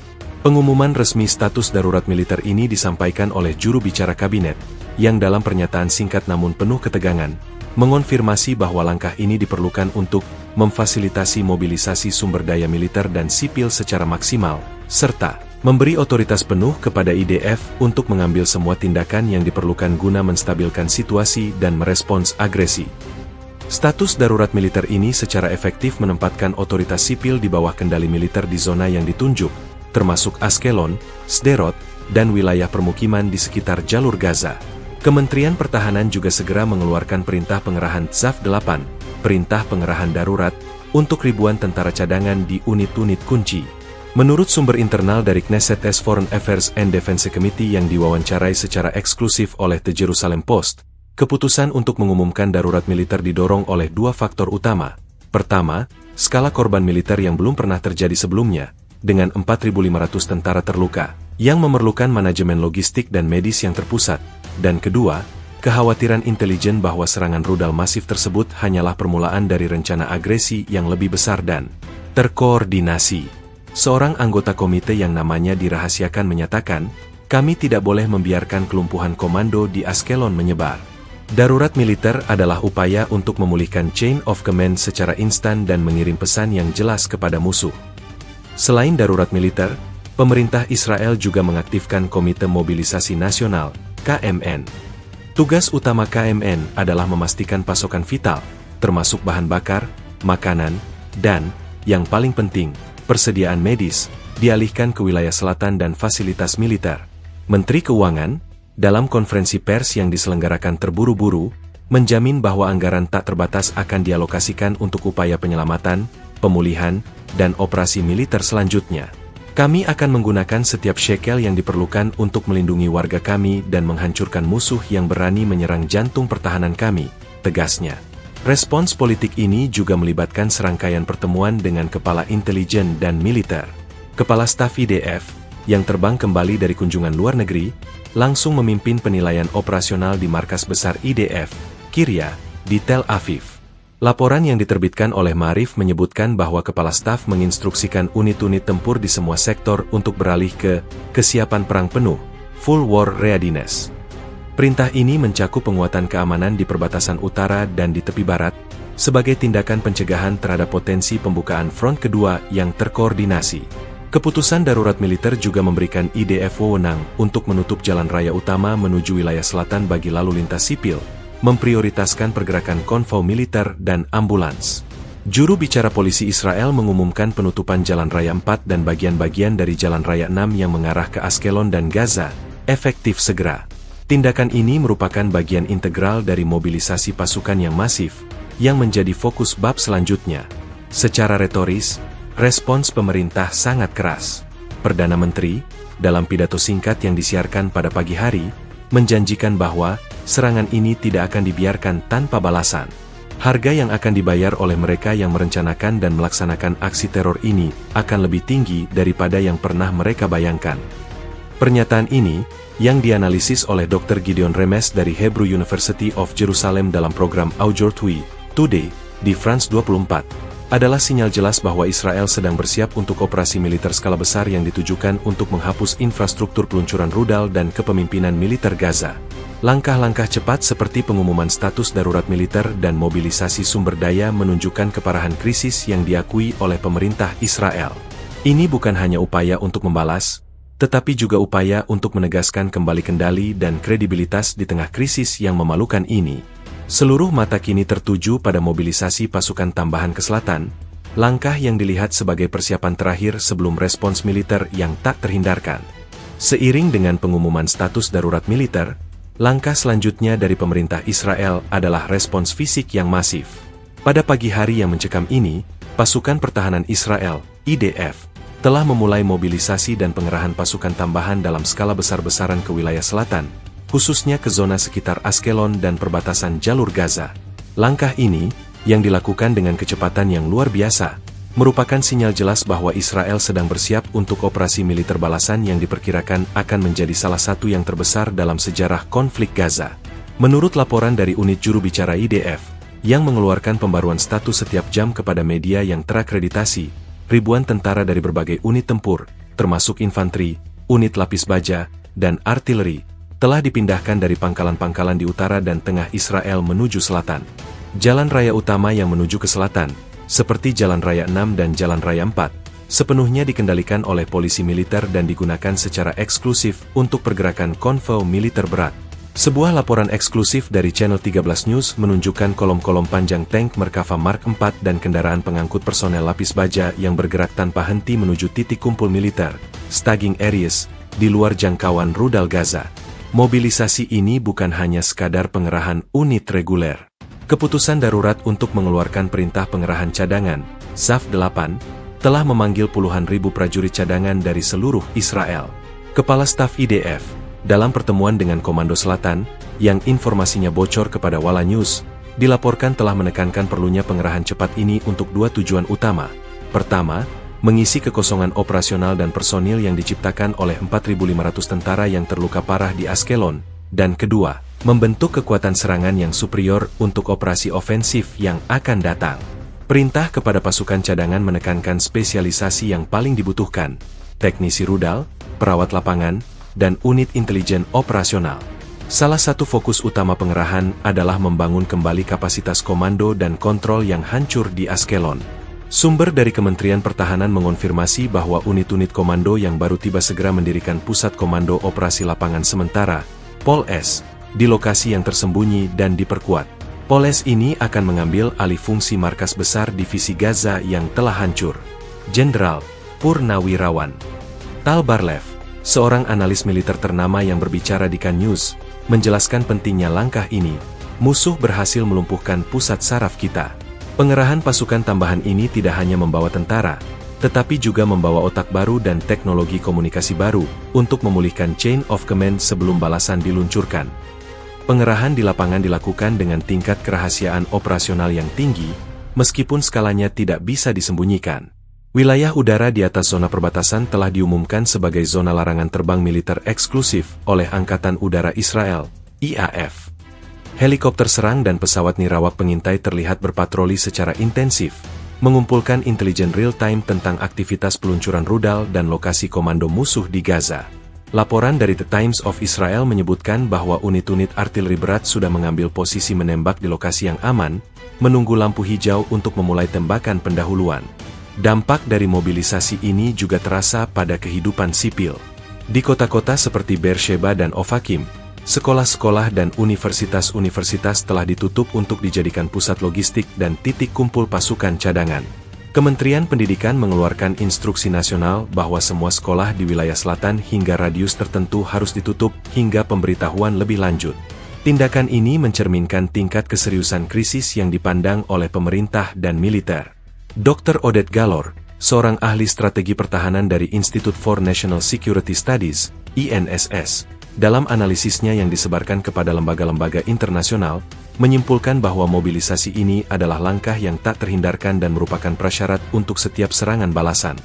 Pengumuman resmi status darurat militer ini disampaikan oleh juru bicara kabinet, yang dalam pernyataan singkat namun penuh ketegangan, mengonfirmasi bahwa langkah ini diperlukan untuk memfasilitasi mobilisasi sumber daya militer dan sipil secara maksimal, serta memberi otoritas penuh kepada IDF untuk mengambil semua tindakan yang diperlukan guna menstabilkan situasi dan merespons agresi. Status darurat militer ini secara efektif menempatkan otoritas sipil di bawah kendali militer di zona yang ditunjuk, termasuk Ashkelon, Sderot, dan wilayah permukiman di sekitar jalur Gaza. Kementerian Pertahanan juga segera mengeluarkan perintah pengerahan TZAF 8, perintah pengerahan darurat, untuk ribuan tentara cadangan di unit-unit kunci. Menurut sumber internal dari Knesset Foreign Affairs and Defense Committee yang diwawancarai secara eksklusif oleh The Jerusalem Post, keputusan untuk mengumumkan darurat militer didorong oleh dua faktor utama. Pertama, skala korban militer yang belum pernah terjadi sebelumnya, dengan 4.500 tentara terluka, yang memerlukan manajemen logistik dan medis yang terpusat, dan kedua, kekhawatiran intelijen bahwa serangan rudal masif tersebut hanyalah permulaan dari rencana agresi yang lebih besar dan terkoordinasi. Seorang anggota komite yang namanya dirahasiakan menyatakan, kami tidak boleh membiarkan kelumpuhan komando di Ashkelon menyebar. Darurat militer adalah upaya untuk memulihkan chain of command secara instan dan mengirim pesan yang jelas kepada musuh. Selain darurat militer, pemerintah Israel juga mengaktifkan Komite Mobilisasi Nasional, KMN. Tugas utama KMN adalah memastikan pasokan vital, termasuk bahan bakar, makanan, dan, yang paling penting, persediaan medis, dialihkan ke wilayah selatan dan fasilitas militer. Menteri Keuangan, dalam konferensi pers yang diselenggarakan terburu-buru, menjamin bahwa anggaran tak terbatas akan dialokasikan untuk upaya penyelamatan, pemulihan, dan operasi militer selanjutnya. Kami akan menggunakan setiap shekel yang diperlukan untuk melindungi warga kami dan menghancurkan musuh yang berani menyerang jantung pertahanan kami, tegasnya. Respons politik ini juga melibatkan serangkaian pertemuan dengan kepala intelijen dan militer. Kepala Staf IDF, yang terbang kembali dari kunjungan luar negeri, langsung memimpin penilaian operasional di markas besar IDF, Kiryat, di Tel Aviv. Laporan yang diterbitkan oleh Ma'arif menyebutkan bahwa kepala staf menginstruksikan unit-unit tempur di semua sektor untuk beralih ke kesiapan perang penuh, full war readiness. Perintah ini mencakup penguatan keamanan di perbatasan utara dan di tepi barat, sebagai tindakan pencegahan terhadap potensi pembukaan front kedua yang terkoordinasi. Keputusan darurat militer juga memberikan IDF wewenang untuk menutup jalan raya utama menuju wilayah selatan bagi lalu lintas sipil, memprioritaskan pergerakan konvoi militer dan ambulans. Juru bicara polisi Israel mengumumkan penutupan Jalan Raya 4 dan bagian-bagian dari Jalan Raya 6 yang mengarah ke Ashkelon dan Gaza, efektif segera. Tindakan ini merupakan bagian integral dari mobilisasi pasukan yang masif, yang menjadi fokus bab selanjutnya. Secara retoris, respons pemerintah sangat keras. Perdana Menteri, dalam pidato singkat yang disiarkan pada pagi hari, menjanjikan bahwa serangan ini tidak akan dibiarkan tanpa balasan. Harga yang akan dibayar oleh mereka yang merencanakan dan melaksanakan aksi teror ini akan lebih tinggi daripada yang pernah mereka bayangkan. Pernyataan ini, yang dianalisis oleh Dr. Gideon Remes dari Hebrew University of Jerusalem dalam program Our Today, di France 24, adalah sinyal jelas bahwa Israel sedang bersiap untuk operasi militer skala besar yang ditujukan untuk menghapus infrastruktur peluncuran rudal dan kepemimpinan militer Gaza. Langkah-langkah cepat seperti pengumuman status darurat militer dan mobilisasi sumber daya menunjukkan keparahan krisis yang diakui oleh pemerintah Israel. Ini bukan hanya upaya untuk membalas, tetapi juga upaya untuk menegaskan kembali kendali dan kredibilitas di tengah krisis yang memalukan ini. Seluruh mata kini tertuju pada mobilisasi pasukan tambahan ke selatan, langkah yang dilihat sebagai persiapan terakhir sebelum respons militer yang tak terhindarkan. Seiring dengan pengumuman status darurat militer, langkah selanjutnya dari pemerintah Israel adalah respons fisik yang masif. Pada pagi hari yang mencekam ini, pasukan pertahanan Israel, IDF, telah memulai mobilisasi dan pengerahan pasukan tambahan dalam skala besar-besaran ke wilayah selatan, khususnya ke zona sekitar Ashkelon dan perbatasan jalur Gaza. Langkah ini, yang dilakukan dengan kecepatan yang luar biasa, merupakan sinyal jelas bahwa Israel sedang bersiap untuk operasi militer balasan yang diperkirakan akan menjadi salah satu yang terbesar dalam sejarah konflik Gaza. Menurut laporan dari unit juru bicara IDF, yang mengeluarkan pembaruan status setiap jam kepada media yang terakreditasi, ribuan tentara dari berbagai unit tempur, termasuk infanteri, unit lapis baja, dan artileri, telah dipindahkan dari pangkalan-pangkalan di utara dan tengah Israel menuju selatan. Jalan raya utama yang menuju ke selatan, seperti Jalan Raya 6 dan Jalan Raya 4, sepenuhnya dikendalikan oleh polisi militer dan digunakan secara eksklusif untuk pergerakan konvoi militer berat. Sebuah laporan eksklusif dari Channel 13 News menunjukkan kolom-kolom panjang tank Merkava Mark 4 dan kendaraan pengangkut personel lapis baja yang bergerak tanpa henti menuju titik kumpul militer, staging areas, di luar jangkauan rudal Gaza. Mobilisasi ini bukan hanya sekadar pengerahan unit reguler. Keputusan darurat untuk mengeluarkan perintah pengerahan cadangan, SAF 8, telah memanggil puluhan ribu prajurit cadangan dari seluruh Israel. Kepala Staf IDF, dalam pertemuan dengan Komando Selatan, yang informasinya bocor kepada Wala News, dilaporkan telah menekankan perlunya pengerahan cepat ini untuk dua tujuan utama. Pertama, mengisi kekosongan operasional dan personil yang diciptakan oleh 4.500 tentara yang terluka parah di Ashkelon, dan kedua, membentuk kekuatan serangan yang superior untuk operasi ofensif yang akan datang. Perintah kepada pasukan cadangan menekankan spesialisasi yang paling dibutuhkan, teknisi rudal, perawat lapangan, dan unit intelijen operasional. Salah satu fokus utama pengerahan adalah membangun kembali kapasitas komando dan kontrol yang hancur di Ashkelon. Sumber dari Kementerian Pertahanan mengonfirmasi bahwa unit-unit komando yang baru tiba segera mendirikan Pusat Komando Operasi Lapangan Sementara, POLS, di lokasi yang tersembunyi dan diperkuat. POLS ini akan mengambil alih fungsi markas besar divisi Gaza yang telah hancur. Jenderal Purnawirawan Tal Barlev, seorang analis militer ternama yang berbicara di Kan News, menjelaskan pentingnya langkah ini. Musuh berhasil melumpuhkan pusat saraf kita. Pengerahan pasukan tambahan ini tidak hanya membawa tentara, tetapi juga membawa otak baru dan teknologi komunikasi baru untuk memulihkan chain of command sebelum balasan diluncurkan. Pengerahan di lapangan dilakukan dengan tingkat kerahasiaan operasional yang tinggi, meskipun skalanya tidak bisa disembunyikan. Wilayah udara di atas zona perbatasan telah diumumkan sebagai zona larangan terbang militer eksklusif oleh Angkatan Udara Israel, IAF. Helikopter serang dan pesawat nirawak pengintai terlihat berpatroli secara intensif, mengumpulkan intelijen real-time tentang aktivitas peluncuran rudal dan lokasi komando musuh di Gaza. Laporan dari The Times of Israel menyebutkan bahwa unit-unit artileri berat sudah mengambil posisi menembak di lokasi yang aman, menunggu lampu hijau untuk memulai tembakan pendahuluan. Dampak dari mobilisasi ini juga terasa pada kehidupan sipil. Di kota-kota seperti Beersheba dan Ofakim, sekolah-sekolah dan universitas-universitas telah ditutup untuk dijadikan pusat logistik dan titik kumpul pasukan cadangan. Kementerian Pendidikan mengeluarkan instruksi nasional bahwa semua sekolah di wilayah selatan hingga radius tertentu harus ditutup hingga pemberitahuan lebih lanjut. Tindakan ini mencerminkan tingkat keseriusan krisis yang dipandang oleh pemerintah dan militer. Dr. Oded Galor, seorang ahli strategi pertahanan dari Institute for National Security Studies, INSS, dalam analisisnya yang disebarkan kepada lembaga-lembaga internasional, menyimpulkan bahwa mobilisasi ini adalah langkah yang tak terhindarkan dan merupakan prasyarat untuk setiap serangan balasan.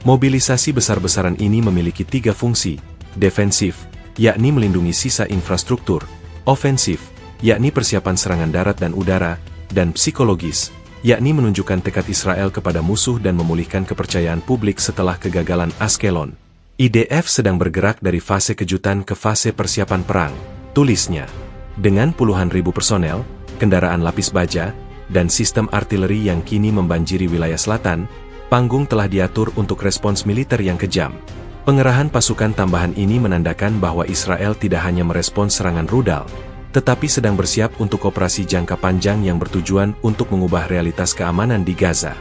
Mobilisasi besar-besaran ini memiliki tiga fungsi: defensif, yakni melindungi sisa infrastruktur; ofensif, yakni persiapan serangan darat dan udara; dan psikologis, yakni menunjukkan tekad Israel kepada musuh dan memulihkan kepercayaan publik setelah kegagalan Ashkelon. IDF sedang bergerak dari fase kejutan ke fase persiapan perang, tulisnya. Dengan puluhan ribu personel, kendaraan lapis baja, dan sistem artileri yang kini membanjiri wilayah selatan, panggung telah diatur untuk respons militer yang kejam. Pengerahan pasukan tambahan ini menandakan bahwa Israel tidak hanya merespons serangan rudal, tetapi sedang bersiap untuk operasi jangka panjang yang bertujuan untuk mengubah realitas keamanan di Gaza.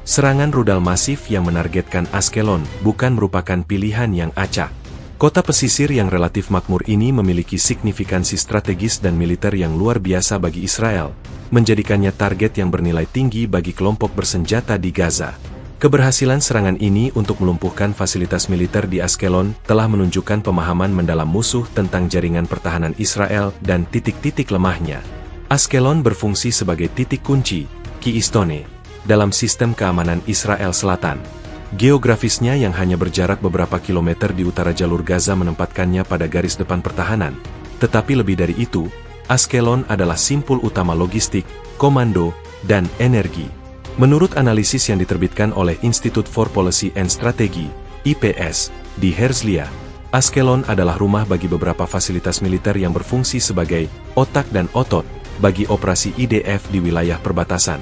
Serangan rudal masif yang menargetkan Ashkelon bukan merupakan pilihan yang acak. Kota pesisir yang relatif makmur ini memiliki signifikansi strategis dan militer yang luar biasa bagi Israel, menjadikannya target yang bernilai tinggi bagi kelompok bersenjata di Gaza. Keberhasilan serangan ini untuk melumpuhkan fasilitas militer di Ashkelon telah menunjukkan pemahaman mendalam musuh tentang jaringan pertahanan Israel dan titik-titik lemahnya. Ashkelon berfungsi sebagai titik kunci, keystone, dalam sistem keamanan Israel Selatan. Geografisnya yang hanya berjarak beberapa kilometer di utara jalur Gaza menempatkannya pada garis depan pertahanan, tetapi lebih dari itu, Ashkelon adalah simpul utama logistik, komando, dan energi. Menurut analisis yang diterbitkan oleh Institute for Policy and Strategy, IPS, di Herzliya, Ashkelon adalah rumah bagi beberapa fasilitas militer yang berfungsi sebagai otak dan otot bagi operasi IDF di wilayah perbatasan.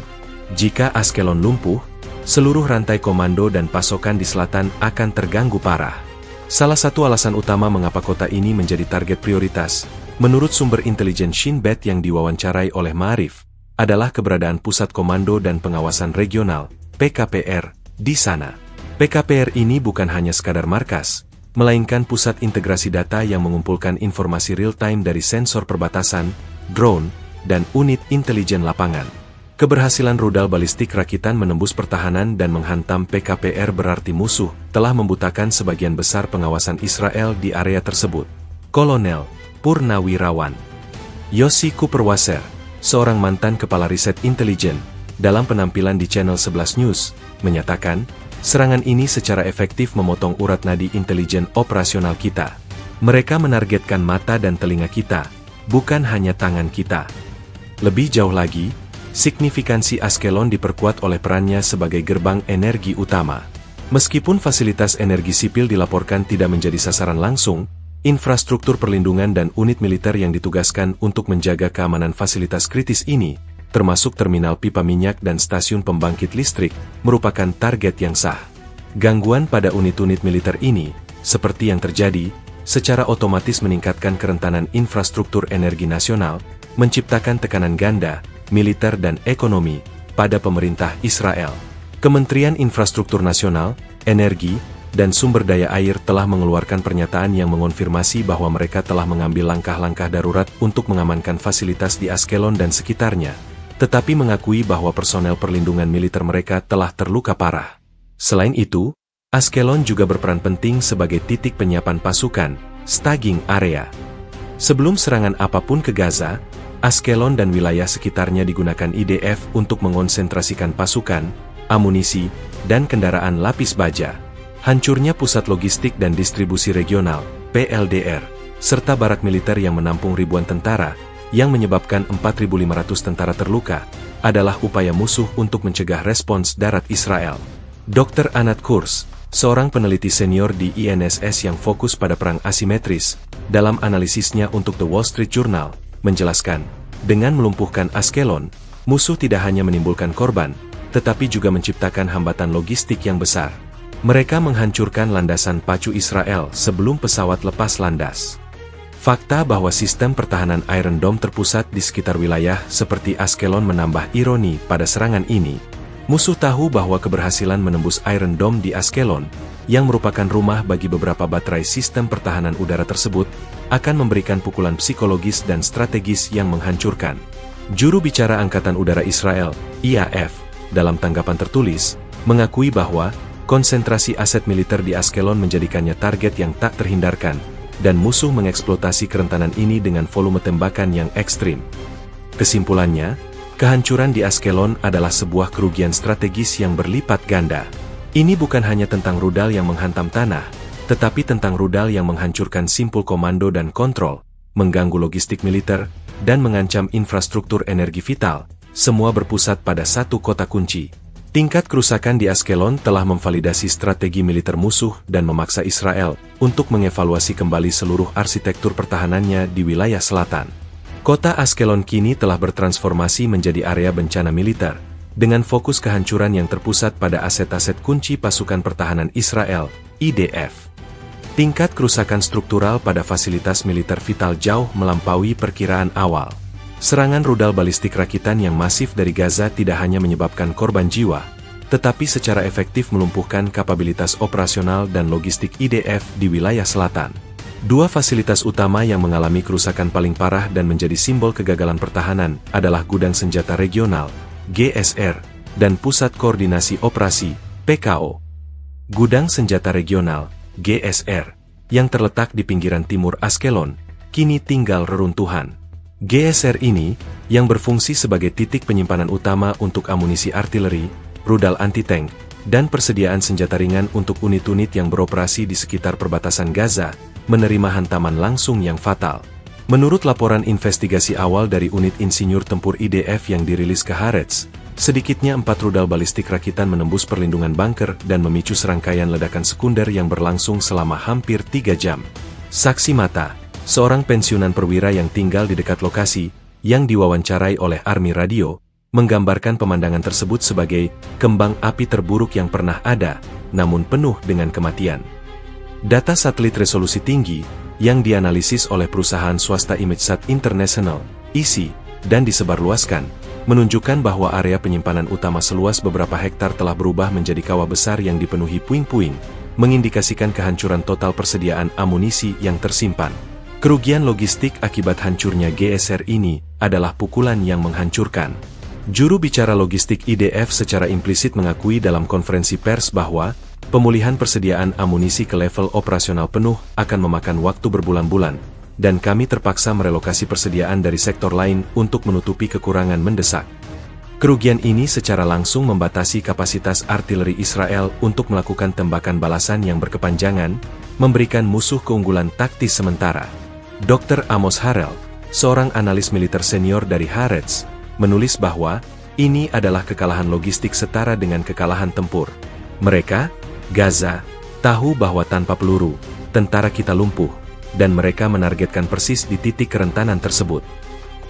Jika Ashkelon lumpuh, seluruh rantai komando dan pasokan di selatan akan terganggu parah. Salah satu alasan utama mengapa kota ini menjadi target prioritas, menurut sumber intelijen Shin Bet yang diwawancarai oleh Ma'arif, adalah keberadaan Pusat Komando dan Pengawasan Regional, PKPR, di sana. PKPR ini bukan hanya sekadar markas, melainkan pusat integrasi data yang mengumpulkan informasi real-time dari sensor perbatasan, drone, dan unit intelijen lapangan. Keberhasilan rudal balistik rakitan menembus pertahanan dan menghantam PKPR berarti musuh telah membutakan sebagian besar pengawasan Israel di area tersebut. Kolonel Purnawirawan Yossi Cooper-Wasser, seorang mantan kepala riset intelijen, dalam penampilan di Channel 11 News, menyatakan, serangan ini secara efektif memotong urat nadi intelijen operasional kita. Mereka menargetkan mata dan telinga kita, bukan hanya tangan kita. Lebih jauh lagi, signifikansi Ashkelon diperkuat oleh perannya sebagai gerbang energi utama. Meskipun fasilitas energi sipil dilaporkan tidak menjadi sasaran langsung, infrastruktur perlindungan dan unit militer yang ditugaskan untuk menjaga keamanan fasilitas kritis ini, termasuk terminal pipa minyak dan stasiun pembangkit listrik, merupakan target yang sah. Gangguan pada unit-unit militer ini, seperti yang terjadi, secara otomatis meningkatkan kerentanan infrastruktur energi nasional, menciptakan tekanan ganda, militer dan ekonomi, pada pemerintah Israel. Kementerian Infrastruktur Nasional, Energi, dan Sumber Daya Air telah mengeluarkan pernyataan yang mengonfirmasi bahwa mereka telah mengambil langkah-langkah darurat untuk mengamankan fasilitas di Ashkelon dan sekitarnya, tetapi mengakui bahwa personel perlindungan militer mereka telah terluka parah. Selain itu, Ashkelon juga berperan penting sebagai titik penyiapan pasukan, staging area. Sebelum serangan apapun ke Gaza, Ashkelon dan wilayah sekitarnya digunakan IDF untuk mengonsentrasikan pasukan, amunisi, dan kendaraan lapis baja. Hancurnya pusat logistik dan distribusi regional, PLDR, serta barak militer yang menampung ribuan tentara, yang menyebabkan 4.500 tentara terluka, adalah upaya musuh untuk mencegah respons darat Israel. Dr. Anat Kurs, seorang peneliti senior di INSS yang fokus pada perang asimetris, dalam analisisnya untuk The Wall Street Journal, menjelaskan, dengan melumpuhkan Ashkelon, musuh tidak hanya menimbulkan korban, tetapi juga menciptakan hambatan logistik yang besar. Mereka menghancurkan landasan pacu Israel sebelum pesawat lepas landas. Fakta bahwa sistem pertahanan Iron Dome terpusat di sekitar wilayah seperti Ashkelon menambah ironi pada serangan ini. Musuh tahu bahwa keberhasilan menembus Iron Dome di Ashkelon, yang merupakan rumah bagi beberapa baterai sistem pertahanan udara tersebut, akan memberikan pukulan psikologis dan strategis yang menghancurkan. Juru bicara Angkatan Udara Israel, IAF, dalam tanggapan tertulis, mengakui bahwa konsentrasi aset militer di Ashkelon menjadikannya target yang tak terhindarkan, dan musuh mengeksploitasi kerentanan ini dengan volume tembakan yang ekstrim. Kesimpulannya, kehancuran di Ashkelon adalah sebuah kerugian strategis yang berlipat ganda. Ini bukan hanya tentang rudal yang menghantam tanah, tetapi tentang rudal yang menghancurkan simpul komando dan kontrol, mengganggu logistik militer, dan mengancam infrastruktur energi vital, semua berpusat pada satu kota kunci. Tingkat kerusakan di Ashkelon telah memvalidasi strategi militer musuh dan memaksa Israel untuk mengevaluasi kembali seluruh arsitektur pertahanannya di wilayah selatan. Kota Ashkelon kini telah bertransformasi menjadi area bencana militer, dengan fokus kehancuran yang terpusat pada aset-aset kunci pasukan pertahanan Israel, IDF. Tingkat kerusakan struktural pada fasilitas militer vital jauh melampaui perkiraan awal. Serangan rudal balistik rakitan yang masif dari Gaza tidak hanya menyebabkan korban jiwa, tetapi secara efektif melumpuhkan kapabilitas operasional dan logistik IDF di wilayah selatan. Dua fasilitas utama yang mengalami kerusakan paling parah dan menjadi simbol kegagalan pertahanan adalah Gudang Senjata Regional, GSR, dan Pusat Koordinasi Operasi, PKO. Gudang Senjata Regional, GSR, yang terletak di pinggiran timur Ashkelon, kini tinggal reruntuhan. GSR ini, yang berfungsi sebagai titik penyimpanan utama untuk amunisi artileri, rudal anti-tank, dan persediaan senjata ringan untuk unit-unit yang beroperasi di sekitar perbatasan Gaza, menerima hantaman langsung yang fatal. Menurut laporan investigasi awal dari unit insinyur tempur IDF yang dirilis ke Haaretz, sedikitnya 4 rudal balistik rakitan menembus perlindungan bunker dan memicu serangkaian ledakan sekunder yang berlangsung selama hampir 3 jam. Saksi mata, seorang pensiunan perwira yang tinggal di dekat lokasi, yang diwawancarai oleh Army Radio, menggambarkan pemandangan tersebut sebagai kembang api terburuk yang pernah ada, namun penuh dengan kematian. Data satelit resolusi tinggi, yang dianalisis oleh perusahaan swasta ImageSat International, ISI, dan disebarluaskan, menunjukkan bahwa area penyimpanan utama seluas beberapa hektar telah berubah menjadi kawah besar yang dipenuhi puing-puing, mengindikasikan kehancuran total persediaan amunisi yang tersimpan. Kerugian logistik akibat hancurnya GSR ini adalah pukulan yang menghancurkan. Juru bicara logistik IDF secara implisit mengakui dalam konferensi pers bahwa pemulihan persediaan amunisi ke level operasional penuh akan memakan waktu berbulan-bulan, dan kami terpaksa merelokasi persediaan dari sektor lain untuk menutupi kekurangan mendesak. Kerugian ini secara langsung membatasi kapasitas artileri Israel untuk melakukan tembakan balasan yang berkepanjangan, memberikan musuh keunggulan taktis sementara. Dr. Amos Harel, seorang analis militer senior dari Haaretz, menulis bahwa ini adalah kekalahan logistik setara dengan kekalahan tempur. Mereka, Gaza, tahu bahwa tanpa peluru, tentara kita lumpuh, dan mereka menargetkan persis di titik kerentanan tersebut.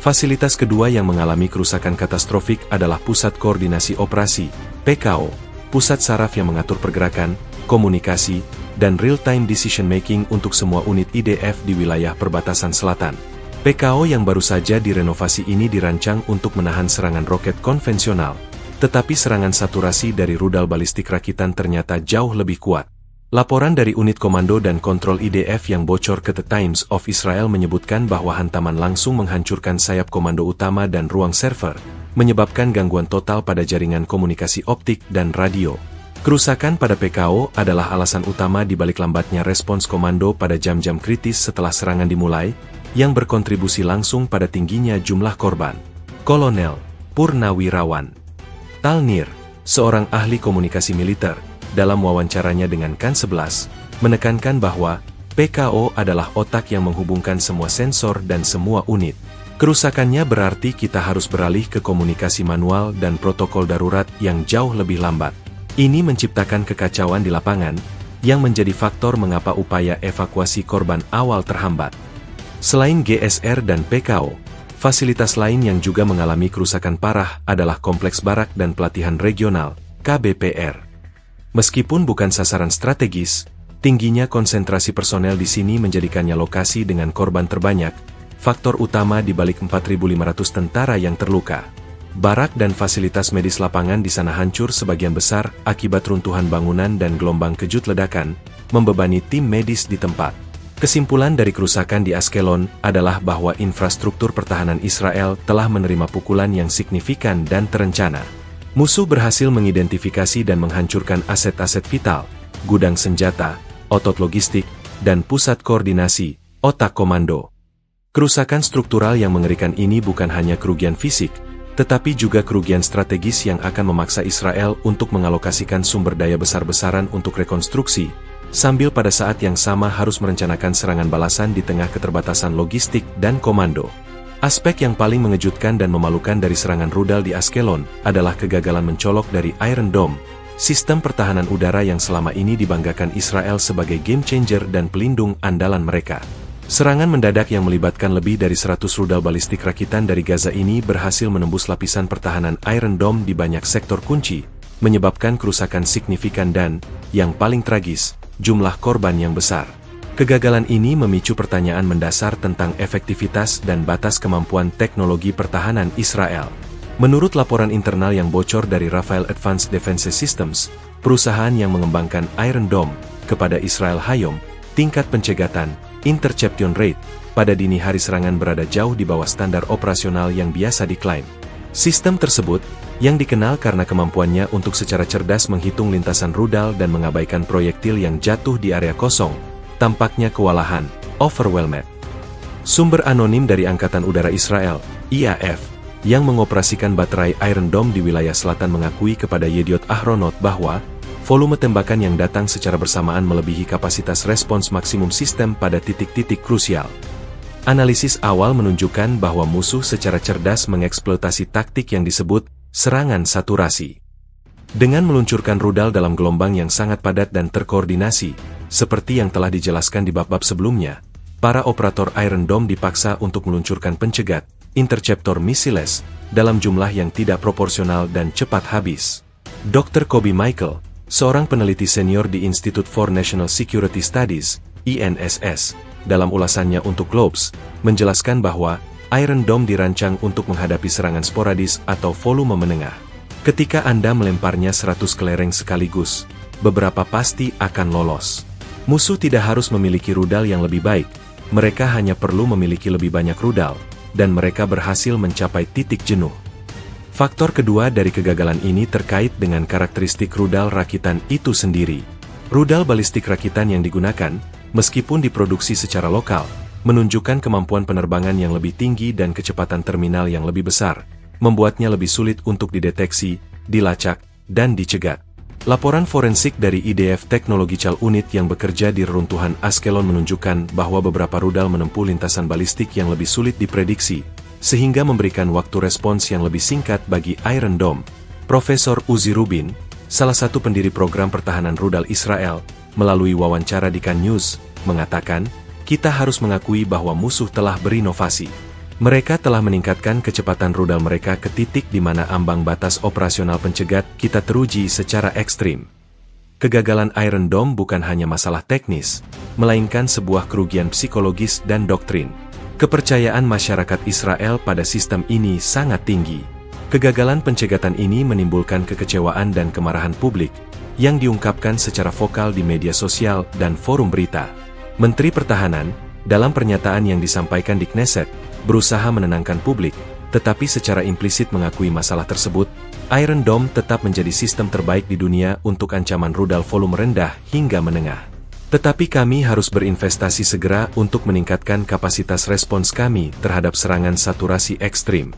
Fasilitas kedua yang mengalami kerusakan katastrofik adalah Pusat Koordinasi Operasi, PKO, pusat saraf yang mengatur pergerakan, komunikasi, dan real-time decision-making untuk semua unit IDF di wilayah perbatasan selatan. PKO yang baru saja direnovasi ini dirancang untuk menahan serangan roket konvensional, tetapi serangan saturasi dari rudal balistik rakitan ternyata jauh lebih kuat. Laporan dari unit komando dan kontrol IDF yang bocor ke The Times of Israel menyebutkan bahwa hantaman langsung menghancurkan sayap komando utama dan ruang server, menyebabkan gangguan total pada jaringan komunikasi optik dan radio. Kerusakan pada PKO adalah alasan utama di balik lambatnya respons komando pada jam-jam kritis setelah serangan dimulai, yang berkontribusi langsung pada tingginya jumlah korban. Kolonel Purnawirawan Talnir, seorang ahli komunikasi militer, dalam wawancaranya dengan KAN 11, menekankan bahwa PKO adalah otak yang menghubungkan semua sensor dan semua unit. Kerusakannya berarti kita harus beralih ke komunikasi manual dan protokol darurat yang jauh lebih lambat. Ini menciptakan kekacauan di lapangan, yang menjadi faktor mengapa upaya evakuasi korban awal terhambat. Selain GSR dan PKO, fasilitas lain yang juga mengalami kerusakan parah adalah Kompleks Barak dan Pelatihan Regional, KBPR. Meskipun bukan sasaran strategis, tingginya konsentrasi personel di sini menjadikannya lokasi dengan korban terbanyak, faktor utama di balik 4.500 tentara yang terluka. Barak dan fasilitas medis lapangan di sana hancur sebagian besar akibat runtuhan bangunan dan gelombang kejut ledakan, membebani tim medis di tempat. Kesimpulan dari kerusakan di Ashkelon adalah bahwa infrastruktur pertahanan Israel telah menerima pukulan yang signifikan dan terencana. Musuh berhasil mengidentifikasi dan menghancurkan aset-aset vital, gudang senjata, otot logistik, dan pusat koordinasi, otak komando. Kerusakan struktural yang mengerikan ini bukan hanya kerugian fisik, tetapi juga kerugian strategis yang akan memaksa Israel untuk mengalokasikan sumber daya besar-besaran untuk rekonstruksi, sambil pada saat yang sama harus merencanakan serangan balasan di tengah keterbatasan logistik dan komando. Aspek yang paling mengejutkan dan memalukan dari serangan rudal di Ashkelon adalah kegagalan mencolok dari Iron Dome, sistem pertahanan udara yang selama ini dibanggakan Israel sebagai game changer dan pelindung andalan mereka. Serangan mendadak yang melibatkan lebih dari 100 rudal balistik rakitan dari Gaza ini berhasil menembus lapisan pertahanan Iron Dome di banyak sektor kunci, menyebabkan kerusakan signifikan dan, yang paling tragis, jumlah korban yang besar. Kegagalan ini memicu pertanyaan mendasar tentang efektivitas dan batas kemampuan teknologi pertahanan Israel. Menurut laporan internal yang bocor dari Rafael Advanced Defense Systems, perusahaan yang mengembangkan Iron Dome, kepada Israel Hayom, tingkat pencegatan, interception rate, pada dini hari serangan berada jauh di bawah standar operasional yang biasa diklaim. Sistem tersebut, yang dikenal karena kemampuannya untuk secara cerdas menghitung lintasan rudal dan mengabaikan proyektil yang jatuh di area kosong, tampaknya kewalahan, overwhelmed. Sumber anonim dari Angkatan Udara Israel, IAF, yang mengoperasikan baterai Iron Dome di wilayah selatan mengakui kepada Yediot Ahronot bahwa volume tembakan yang datang secara bersamaan melebihi kapasitas respons maksimum sistem pada titik-titik krusial. Analisis awal menunjukkan bahwa musuh secara cerdas mengeksploitasi taktik yang disebut serangan saturasi. Dengan meluncurkan rudal dalam gelombang yang sangat padat dan terkoordinasi, seperti yang telah dijelaskan di bab-bab sebelumnya, para operator Iron Dome dipaksa untuk meluncurkan pencegat, interceptor missiles, dalam jumlah yang tidak proporsional dan cepat habis. Dr. Kobi Michael, seorang peneliti senior di Institute for National Security Studies, INSS, dalam ulasannya untuk Globes, menjelaskan bahwa Iron Dome dirancang untuk menghadapi serangan sporadis atau volume menengah. Ketika Anda melemparnya 100 kelereng sekaligus, beberapa pasti akan lolos. Musuh tidak harus memiliki rudal yang lebih baik, mereka hanya perlu memiliki lebih banyak rudal, dan mereka berhasil mencapai titik jenuh. Faktor kedua dari kegagalan ini terkait dengan karakteristik rudal rakitan itu sendiri. Rudal balistik rakitan yang digunakan, meskipun diproduksi secara lokal, menunjukkan kemampuan penerbangan yang lebih tinggi dan kecepatan terminal yang lebih besar, membuatnya lebih sulit untuk dideteksi, dilacak, dan dicegat. Laporan forensik dari IDF Technological Unit yang bekerja di reruntuhan Ashkelon menunjukkan bahwa beberapa rudal menempuh lintasan balistik yang lebih sulit diprediksi, sehingga memberikan waktu respons yang lebih singkat bagi Iron Dome. Profesor Uzi Rubin, salah satu pendiri program pertahanan rudal Israel, melalui wawancara di Kan News, mengatakan, "Kita harus mengakui bahwa musuh telah berinovasi. Mereka telah meningkatkan kecepatan rudal mereka ke titik di mana ambang batas operasional pencegat kita teruji secara ekstrim." Kegagalan Iron Dome bukan hanya masalah teknis, melainkan sebuah kerugian psikologis dan doktrin. Kepercayaan masyarakat Israel pada sistem ini sangat tinggi. Kegagalan pencegatan ini menimbulkan kekecewaan dan kemarahan publik, yang diungkapkan secara vokal di media sosial dan forum berita. Menteri Pertahanan, dalam pernyataan yang disampaikan di Knesset, berusaha menenangkan publik, tetapi secara implisit mengakui masalah tersebut. Iron Dome tetap menjadi sistem terbaik di dunia untuk ancaman rudal volume rendah hingga menengah. Tetapi kami harus berinvestasi segera untuk meningkatkan kapasitas respons kami terhadap serangan saturasi ekstrim.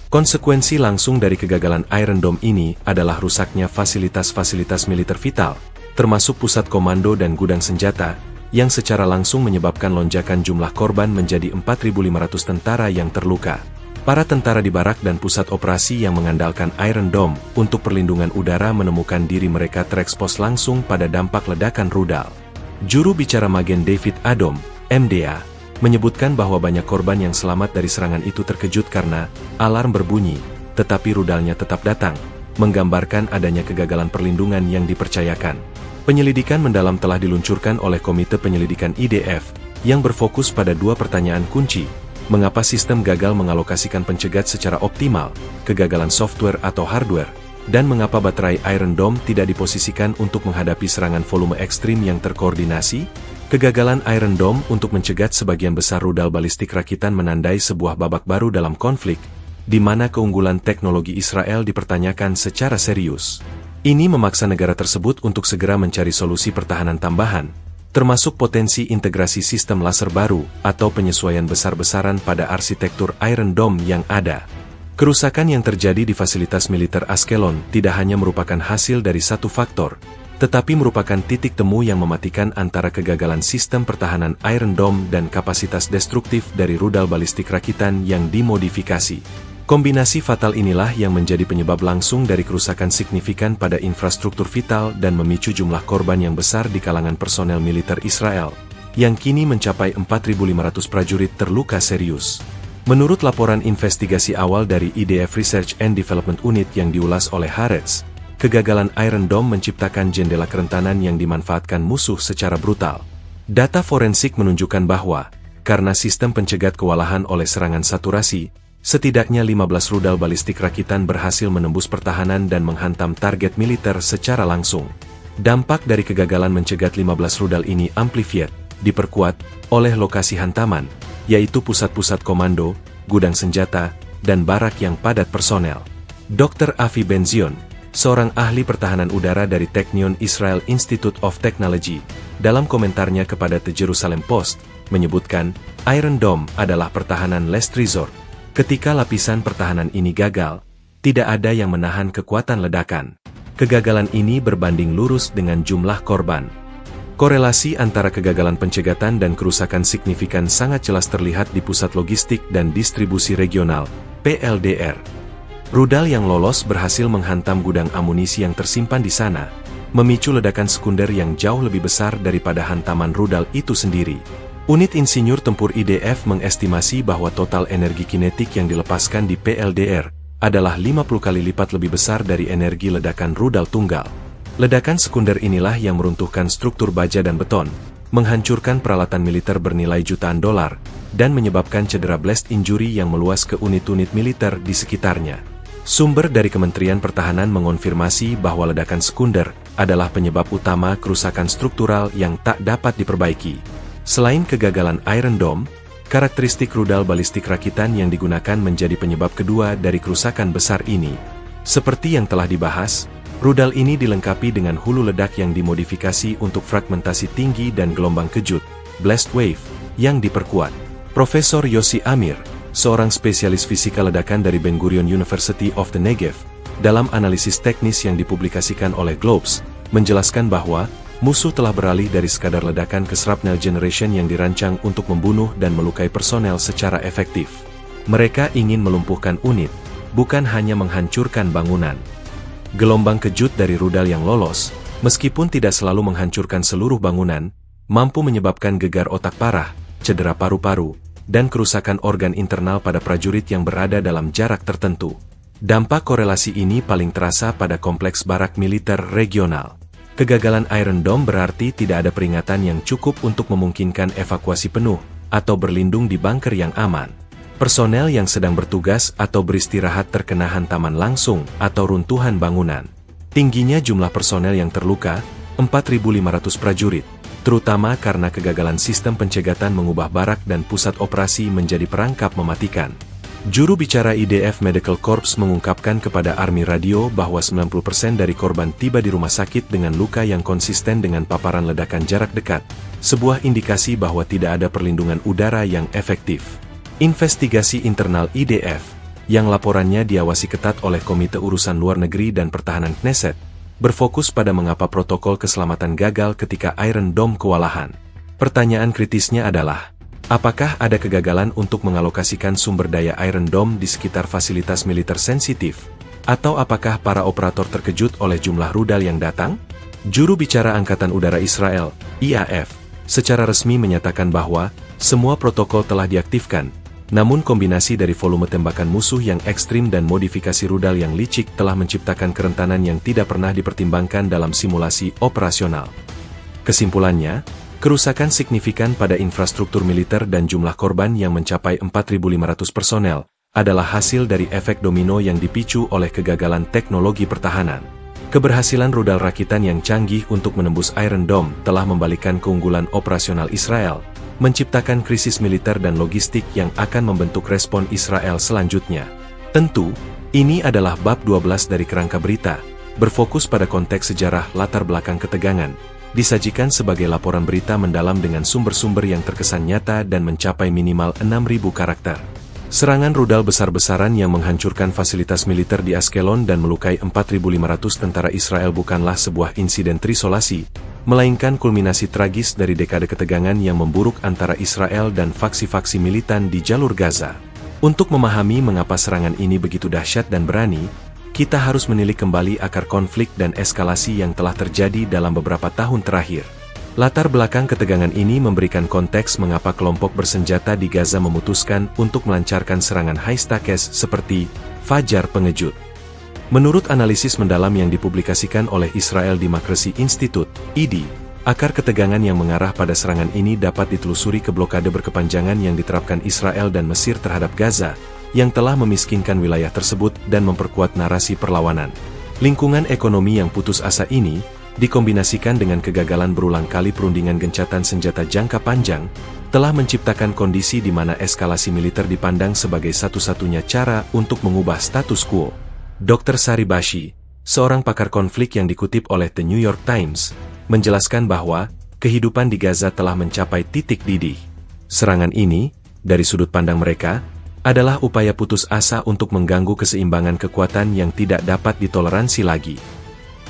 Konsekuensi langsung dari kegagalan Iron Dome ini adalah rusaknya fasilitas-fasilitas militer vital, termasuk pusat komando dan gudang senjata, yang secara langsung menyebabkan lonjakan jumlah korban menjadi 4.500 tentara yang terluka. Para tentara di barak dan pusat operasi yang mengandalkan Iron Dome untuk perlindungan udara menemukan diri mereka terekspos langsung pada dampak ledakan rudal. Juru bicara Magen David Adom, MDA, menyebutkan bahwa banyak korban yang selamat dari serangan itu terkejut karena alarm berbunyi, tetapi rudalnya tetap datang, menggambarkan adanya kegagalan perlindungan yang dipercayakan. Penyelidikan mendalam telah diluncurkan oleh Komite Penyelidikan IDF, yang berfokus pada dua pertanyaan kunci: mengapa sistem gagal mengalokasikan pencegat secara optimal, kegagalan software atau hardware, dan mengapa baterai Iron Dome tidak diposisikan untuk menghadapi serangan volume ekstrim yang terkoordinasi. Kegagalan Iron Dome untuk mencegat sebagian besar rudal balistik rakitan menandai sebuah babak baru dalam konflik, di mana keunggulan teknologi Israel dipertanyakan secara serius. Ini memaksa negara tersebut untuk segera mencari solusi pertahanan tambahan, termasuk potensi integrasi sistem laser baru atau penyesuaian besar-besaran pada arsitektur Iron Dome yang ada. Kerusakan yang terjadi di fasilitas militer Ashkelon tidak hanya merupakan hasil dari satu faktor, tetapi merupakan titik temu yang mematikan antara kegagalan sistem pertahanan Iron Dome dan kapasitas destruktif dari rudal balistik rakitan yang dimodifikasi. Kombinasi fatal inilah yang menjadi penyebab langsung dari kerusakan signifikan pada infrastruktur vital dan memicu jumlah korban yang besar di kalangan personel militer Israel, yang kini mencapai 4.500 prajurit terluka serius. Menurut laporan investigasi awal dari IDF Research and Development Unit yang diulas oleh Haaretz, kegagalan Iron Dome menciptakan jendela kerentanan yang dimanfaatkan musuh secara brutal. Data forensik menunjukkan bahwa, karena sistem pencegat kewalahan oleh serangan saturasi, setidaknya 15 rudal balistik rakitan berhasil menembus pertahanan dan menghantam target militer secara langsung. Dampak dari kegagalan mencegat 15 rudal ini amplified, diperkuat, oleh lokasi hantaman, yaitu pusat-pusat komando, gudang senjata, dan barak yang padat personel. Dr. Avi Ben-Zion, seorang ahli pertahanan udara dari Technion Israel Institute of Technology, dalam komentarnya kepada The Jerusalem Post, menyebutkan, Iron Dome adalah pertahanan last resort. Ketika lapisan pertahanan ini gagal, tidak ada yang menahan kekuatan ledakan. Kegagalan ini berbanding lurus dengan jumlah korban. Korelasi antara kegagalan pencegatan dan kerusakan signifikan sangat jelas terlihat di Pusat Logistik dan Distribusi Regional, PLDR. Rudal yang lolos berhasil menghantam gudang amunisi yang tersimpan di sana, memicu ledakan sekunder yang jauh lebih besar daripada hantaman rudal itu sendiri. Unit Insinyur Tempur IDF mengestimasi bahwa total energi kinetik yang dilepaskan di PLDR adalah 50 kali lipat lebih besar dari energi ledakan rudal tunggal. Ledakan sekunder inilah yang meruntuhkan struktur baja dan beton, menghancurkan peralatan militer bernilai jutaan dolar, dan menyebabkan cedera blast injury yang meluas ke unit-unit militer di sekitarnya. Sumber dari Kementerian Pertahanan mengonfirmasi bahwa ledakan sekunder adalah penyebab utama kerusakan struktural yang tak dapat diperbaiki. Selain kegagalan Iron Dome, karakteristik rudal balistik rakitan yang digunakan menjadi penyebab kedua dari kerusakan besar ini. Seperti yang telah dibahas, rudal ini dilengkapi dengan hulu ledak yang dimodifikasi untuk fragmentasi tinggi dan gelombang kejut, blast wave, yang diperkuat. Profesor Yossi Amir, seorang spesialis fisika ledakan dari Ben Gurion University of the Negev, dalam analisis teknis yang dipublikasikan oleh Globes, menjelaskan bahwa musuh telah beralih dari sekadar ledakan ke shrapnel generation yang dirancang untuk membunuh dan melukai personel secara efektif. Mereka ingin melumpuhkan unit, bukan hanya menghancurkan bangunan. Gelombang kejut dari rudal yang lolos, meskipun tidak selalu menghancurkan seluruh bangunan, mampu menyebabkan gegar otak parah, cedera paru-paru, dan kerusakan organ internal pada prajurit yang berada dalam jarak tertentu. Dampak korelasi ini paling terasa pada kompleks barak militer regional. Kegagalan Iron Dome berarti tidak ada peringatan yang cukup untuk memungkinkan evakuasi penuh, atau berlindung di bunker yang aman. Personel yang sedang bertugas atau beristirahat terkena hantaman langsung atau runtuhan bangunan. Tingginya jumlah personel yang terluka, 4.500 prajurit, terutama karena kegagalan sistem pencegatan mengubah barak dan pusat operasi menjadi perangkap mematikan. Juru bicara IDF Medical Corps mengungkapkan kepada Army Radio bahwa 90% dari korban tiba di rumah sakit dengan luka yang konsisten dengan paparan ledakan jarak dekat, sebuah indikasi bahwa tidak ada perlindungan udara yang efektif. Investigasi internal IDF, yang laporannya diawasi ketat oleh Komite Urusan Luar Negeri dan Pertahanan Knesset, berfokus pada mengapa protokol keselamatan gagal ketika Iron Dome kewalahan. Pertanyaan kritisnya adalah, apakah ada kegagalan untuk mengalokasikan sumber daya Iron Dome di sekitar fasilitas militer sensitif? Atau apakah para operator terkejut oleh jumlah rudal yang datang? Juru bicara Angkatan Udara Israel, IAF, secara resmi menyatakan bahwa semua protokol telah diaktifkan, namun kombinasi dari volume tembakan musuh yang ekstrim dan modifikasi rudal yang licik telah menciptakan kerentanan yang tidak pernah dipertimbangkan dalam simulasi operasional. Kesimpulannya, kerusakan signifikan pada infrastruktur militer dan jumlah korban yang mencapai 4.500 personel adalah hasil dari efek domino yang dipicu oleh kegagalan teknologi pertahanan. Keberhasilan rudal rakitan yang canggih untuk menembus Iron Dome telah membalikkan keunggulan operasional Israel, menciptakan krisis militer dan logistik yang akan membentuk respon Israel selanjutnya. Tentu, ini adalah bab 12 dari kerangka berita, berfokus pada konteks sejarah latar belakang ketegangan, disajikan sebagai laporan berita mendalam dengan sumber-sumber yang terkesan nyata dan mencapai minimal 6.000 karakter. Serangan rudal besar-besaran yang menghancurkan fasilitas militer di Ashkelon dan melukai 4.500 tentara Israel bukanlah sebuah insiden terisolasi, melainkan kulminasi tragis dari dekade ketegangan yang memburuk antara Israel dan faksi-faksi militan di jalur Gaza. Untuk memahami mengapa serangan ini begitu dahsyat dan berani, kita harus menilik kembali akar konflik dan eskalasi yang telah terjadi dalam beberapa tahun terakhir. Latar belakang ketegangan ini memberikan konteks mengapa kelompok bersenjata di Gaza memutuskan untuk melancarkan serangan high-stakes seperti Fajar Pengejut. Menurut analisis mendalam yang dipublikasikan oleh Israel Democracy Institute, IDI, akar ketegangan yang mengarah pada serangan ini dapat ditelusuri ke blokade berkepanjangan yang diterapkan Israel dan Mesir terhadap Gaza, yang telah memiskinkan wilayah tersebut dan memperkuat narasi perlawanan. Lingkungan ekonomi yang putus asa ini, dikombinasikan dengan kegagalan berulang kali perundingan gencatan senjata jangka panjang, telah menciptakan kondisi di mana eskalasi militer dipandang sebagai satu-satunya cara untuk mengubah status quo. Dr. Sari Bashi, seorang pakar konflik yang dikutip oleh The New York Times, menjelaskan bahwa kehidupan di Gaza telah mencapai titik didih. Serangan ini, dari sudut pandang mereka, adalah upaya putus asa untuk mengganggu keseimbangan kekuatan yang tidak dapat ditoleransi lagi.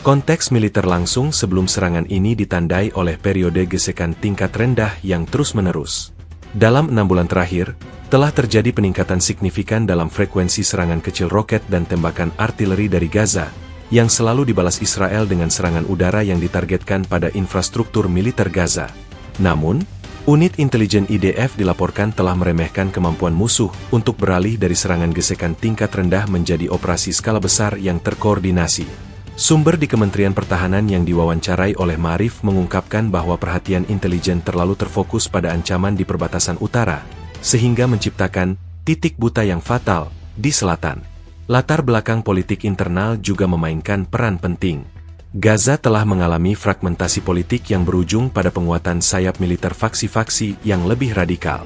Konteks militer langsung sebelum serangan ini ditandai oleh periode gesekan tingkat rendah yang terus-menerus. Dalam 6 bulan terakhir, telah terjadi peningkatan signifikan dalam frekuensi serangan kecil roket dan tembakan artileri dari Gaza, yang selalu dibalas Israel dengan serangan udara yang ditargetkan pada infrastruktur militer Gaza. Namun, unit intelijen IDF dilaporkan telah meremehkan kemampuan musuh untuk beralih dari serangan gesekan tingkat rendah menjadi operasi skala besar yang terkoordinasi. Sumber di Kementerian Pertahanan yang diwawancarai oleh Ma'arif mengungkapkan bahwa perhatian intelijen terlalu terfokus pada ancaman di perbatasan utara, sehingga menciptakan titik buta yang fatal di selatan. Latar belakang politik internal juga memainkan peran penting. Gaza telah mengalami fragmentasi politik yang berujung pada penguatan sayap militer faksi-faksi yang lebih radikal.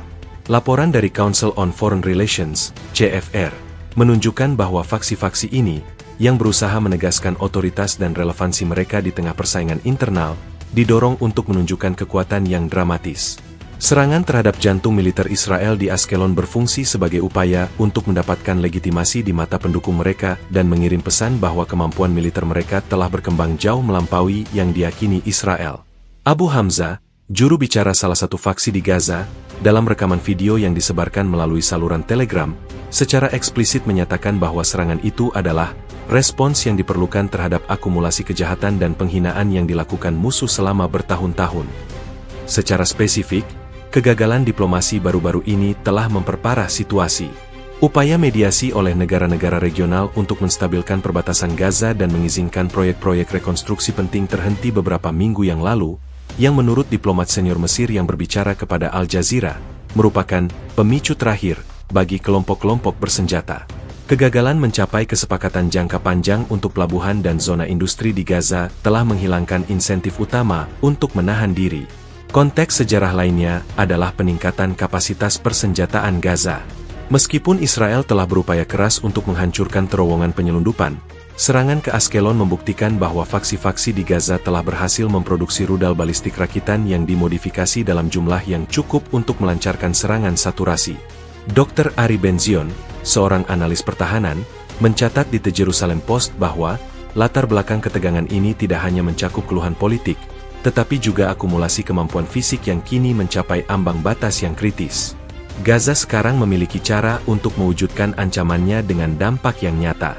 Laporan dari Council on Foreign Relations, CFR, menunjukkan bahwa faksi-faksi ini yang berusaha menegaskan otoritas dan relevansi mereka di tengah persaingan internal, didorong untuk menunjukkan kekuatan yang dramatis. Serangan terhadap jantung militer Israel di Ashkelon berfungsi sebagai upaya untuk mendapatkan legitimasi di mata pendukung mereka dan mengirim pesan bahwa kemampuan militer mereka telah berkembang jauh melampaui yang diyakini Israel. Abu Hamza, juru bicara salah satu faksi di Gaza, dalam rekaman video yang disebarkan melalui saluran Telegram, secara eksplisit menyatakan bahwa serangan itu adalah respons yang diperlukan terhadap akumulasi kejahatan dan penghinaan yang dilakukan musuh selama bertahun-tahun. Secara spesifik, kegagalan diplomasi baru-baru ini telah memperparah situasi. Upaya mediasi oleh negara-negara regional untuk menstabilkan perbatasan Gaza dan mengizinkan proyek-proyek rekonstruksi penting terhenti beberapa minggu yang lalu, yang menurut diplomat senior Mesir yang berbicara kepada Al Jazeera, merupakan pemicu terakhir bagi kelompok-kelompok bersenjata. Kegagalan mencapai kesepakatan jangka panjang untuk pelabuhan dan zona industri di Gaza telah menghilangkan insentif utama untuk menahan diri. Konteks sejarah lainnya adalah peningkatan kapasitas persenjataan Gaza. Meskipun Israel telah berupaya keras untuk menghancurkan terowongan penyelundupan, serangan ke Ashkelon membuktikan bahwa faksi-faksi di Gaza telah berhasil memproduksi rudal balistik rakitan yang dimodifikasi dalam jumlah yang cukup untuk melancarkan serangan saturasi. Dr. Ari Benzion, seorang analis pertahanan, mencatat di The Jerusalem Post bahwa latar belakang ketegangan ini tidak hanya mencakup keluhan politik, tetapi juga akumulasi kemampuan fisik yang kini mencapai ambang batas yang kritis. Gaza sekarang memiliki cara untuk mewujudkan ancamannya dengan dampak yang nyata.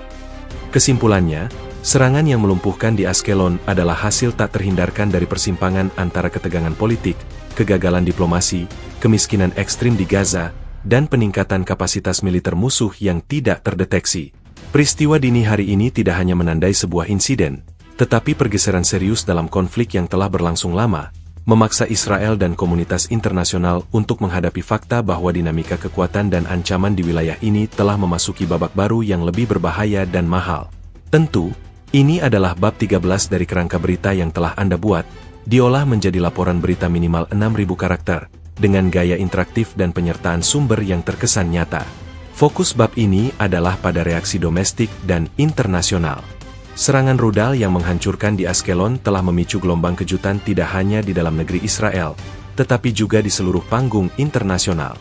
Kesimpulannya, serangan yang melumpuhkan di Ashkelon adalah hasil tak terhindarkan dari persimpangan antara ketegangan politik, kegagalan diplomasi, kemiskinan ekstrim di Gaza, dan peningkatan kapasitas militer musuh yang tidak terdeteksi. Peristiwa dini hari ini tidak hanya menandai sebuah insiden, tetapi pergeseran serius dalam konflik yang telah berlangsung lama, memaksa Israel dan komunitas internasional untuk menghadapi fakta bahwa dinamika kekuatan dan ancaman di wilayah ini telah memasuki babak baru yang lebih berbahaya dan mahal. Tentu, ini adalah bab 13 dari kerangka berita yang telah Anda buat, diolah menjadi laporan berita minimal 6.000 karakter, dengan gaya interaktif dan penyertaan sumber yang terkesan nyata. Fokus bab ini adalah pada reaksi domestik dan internasional. Serangan rudal yang menghancurkan di Ashkelon telah memicu gelombang kejutan tidak hanya di dalam negeri Israel, tetapi juga di seluruh panggung internasional.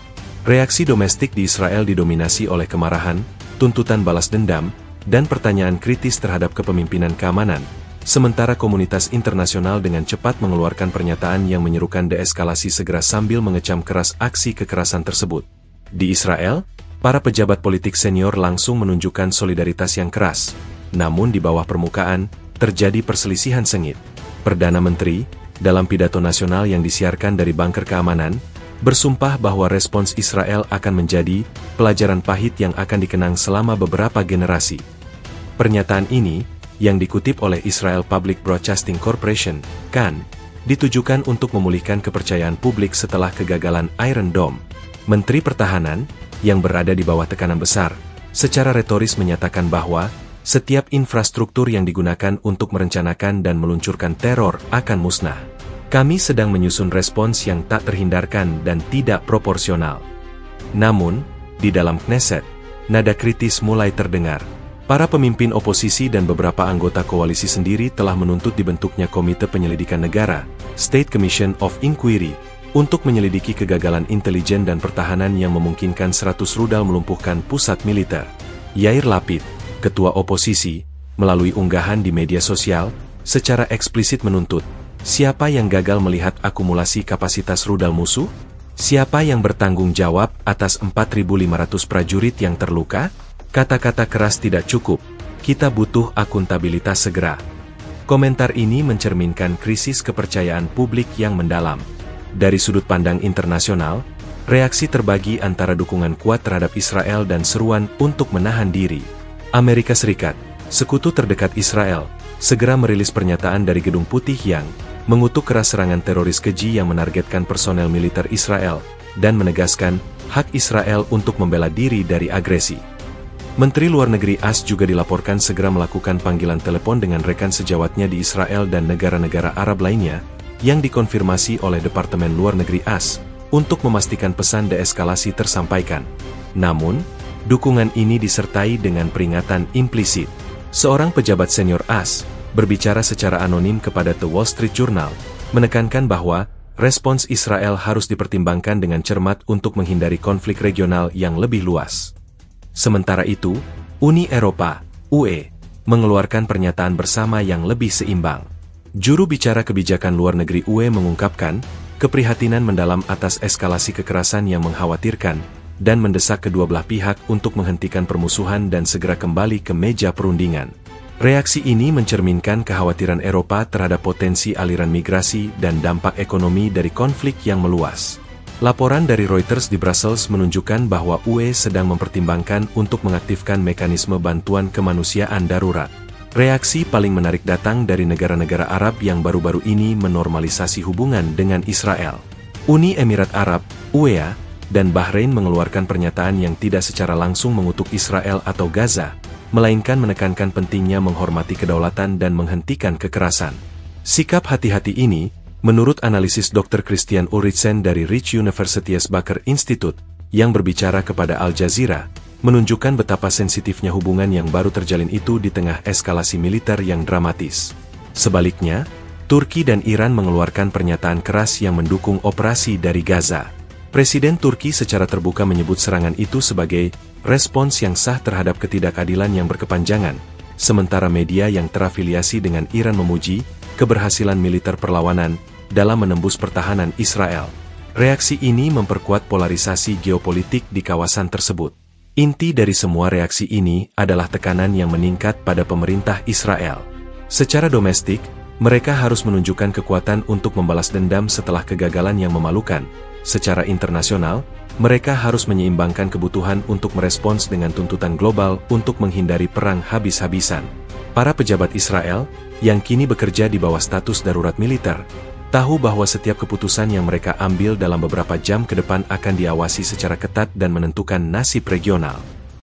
Reaksi domestik di Israel didominasi oleh kemarahan, tuntutan balas dendam, dan pertanyaan kritis terhadap kepemimpinan keamanan, sementara komunitas internasional dengan cepat mengeluarkan pernyataan yang menyerukan deeskalasi segera sambil mengecam keras aksi kekerasan tersebut. Di Israel, para pejabat politik senior langsung menunjukkan solidaritas yang keras, namun di bawah permukaan, terjadi perselisihan sengit. Perdana Menteri, dalam pidato nasional yang disiarkan dari bunker keamanan, bersumpah bahwa respons Israel akan menjadi pelajaran pahit yang akan dikenang selama beberapa generasi. Pernyataan ini, yang dikutip oleh Israel Public Broadcasting Corporation, (CAN), ditujukan untuk memulihkan kepercayaan publik setelah kegagalan Iron Dome. Menteri Pertahanan, yang berada di bawah tekanan besar, secara retoris menyatakan bahwa setiap infrastruktur yang digunakan untuk merencanakan dan meluncurkan teror akan musnah. Kami sedang menyusun respons yang tak terhindarkan dan tidak proporsional. Namun, di dalam Knesset, nada kritis mulai terdengar. Para pemimpin oposisi dan beberapa anggota koalisi sendiri telah menuntut dibentuknya Komite Penyelidikan Negara, State Commission of Inquiry, untuk menyelidiki kegagalan intelijen dan pertahanan yang memungkinkan 100 rudal melumpuhkan pusat militer. Yair Lapid, ketua oposisi, melalui unggahan di media sosial, secara eksplisit menuntut, siapa yang gagal melihat akumulasi kapasitas rudal musuh? Siapa yang bertanggung jawab atas 4.500 prajurit yang terluka? Kata-kata keras tidak cukup, kita butuh akuntabilitas segera. Komentar ini mencerminkan krisis kepercayaan publik yang mendalam. Dari sudut pandang internasional, reaksi terbagi antara dukungan kuat terhadap Israel dan seruan untuk menahan diri. Amerika Serikat, sekutu terdekat Israel, segera merilis pernyataan dari Gedung Putih yang mengutuk keras serangan teroris keji yang menargetkan personel militer Israel, dan menegaskan hak Israel untuk membela diri dari agresi. Menteri Luar Negeri AS juga dilaporkan segera melakukan panggilan telepon dengan rekan sejawatnya di Israel dan negara-negara Arab lainnya, yang dikonfirmasi oleh Departemen Luar Negeri AS, untuk memastikan pesan deeskalasi tersampaikan. Namun, dukungan ini disertai dengan peringatan implisit. Seorang pejabat senior AS, berbicara secara anonim kepada The Wall Street Journal, menekankan bahwa respons Israel harus dipertimbangkan dengan cermat untuk menghindari konflik regional yang lebih luas. Sementara itu, Uni Eropa, (UE), mengeluarkan pernyataan bersama yang lebih seimbang. Juru bicara kebijakan luar negeri UE mengungkapkan keprihatinan mendalam atas eskalasi kekerasan yang mengkhawatirkan, dan mendesak kedua belah pihak untuk menghentikan permusuhan dan segera kembali ke meja perundingan. Reaksi ini mencerminkan kekhawatiran Eropa terhadap potensi aliran migrasi dan dampak ekonomi dari konflik yang meluas. Laporan dari Reuters di Brussels menunjukkan bahwa UE sedang mempertimbangkan untuk mengaktifkan mekanisme bantuan kemanusiaan darurat. Reaksi paling menarik datang dari negara-negara Arab yang baru-baru ini menormalisasi hubungan dengan Israel. Uni Emirat Arab, UEA, dan Bahrain mengeluarkan pernyataan yang tidak secara langsung mengutuk Israel atau Gaza, melainkan menekankan pentingnya menghormati kedaulatan dan menghentikan kekerasan. Sikap hati-hati ini, menurut analisis Dr. Christian Ulrichsen dari Rich Universities Baker Institute, yang berbicara kepada Al Jazeera, menunjukkan betapa sensitifnya hubungan yang baru terjalin itu di tengah eskalasi militer yang dramatis. Sebaliknya, Turki dan Iran mengeluarkan pernyataan keras yang mendukung operasi dari Gaza. Presiden Turki secara terbuka menyebut serangan itu sebagai respons yang sah terhadap ketidakadilan yang berkepanjangan, sementara media yang terafiliasi dengan Iran memuji keberhasilan militer perlawanan dalam menembus pertahanan Israel. Reaksi ini memperkuat polarisasi geopolitik di kawasan tersebut. Inti dari semua reaksi ini adalah tekanan yang meningkat pada pemerintah Israel. Secara domestik, mereka harus menunjukkan kekuatan untuk membalas dendam setelah kegagalan yang memalukan. Secara internasional, mereka harus menyeimbangkan kebutuhan untuk merespons dengan tuntutan global untuk menghindari perang habis-habisan. Para pejabat Israel, yang kini bekerja di bawah status darurat militer, tahu bahwa setiap keputusan yang mereka ambil dalam beberapa jam ke depan akan diawasi secara ketat dan menentukan nasib regional.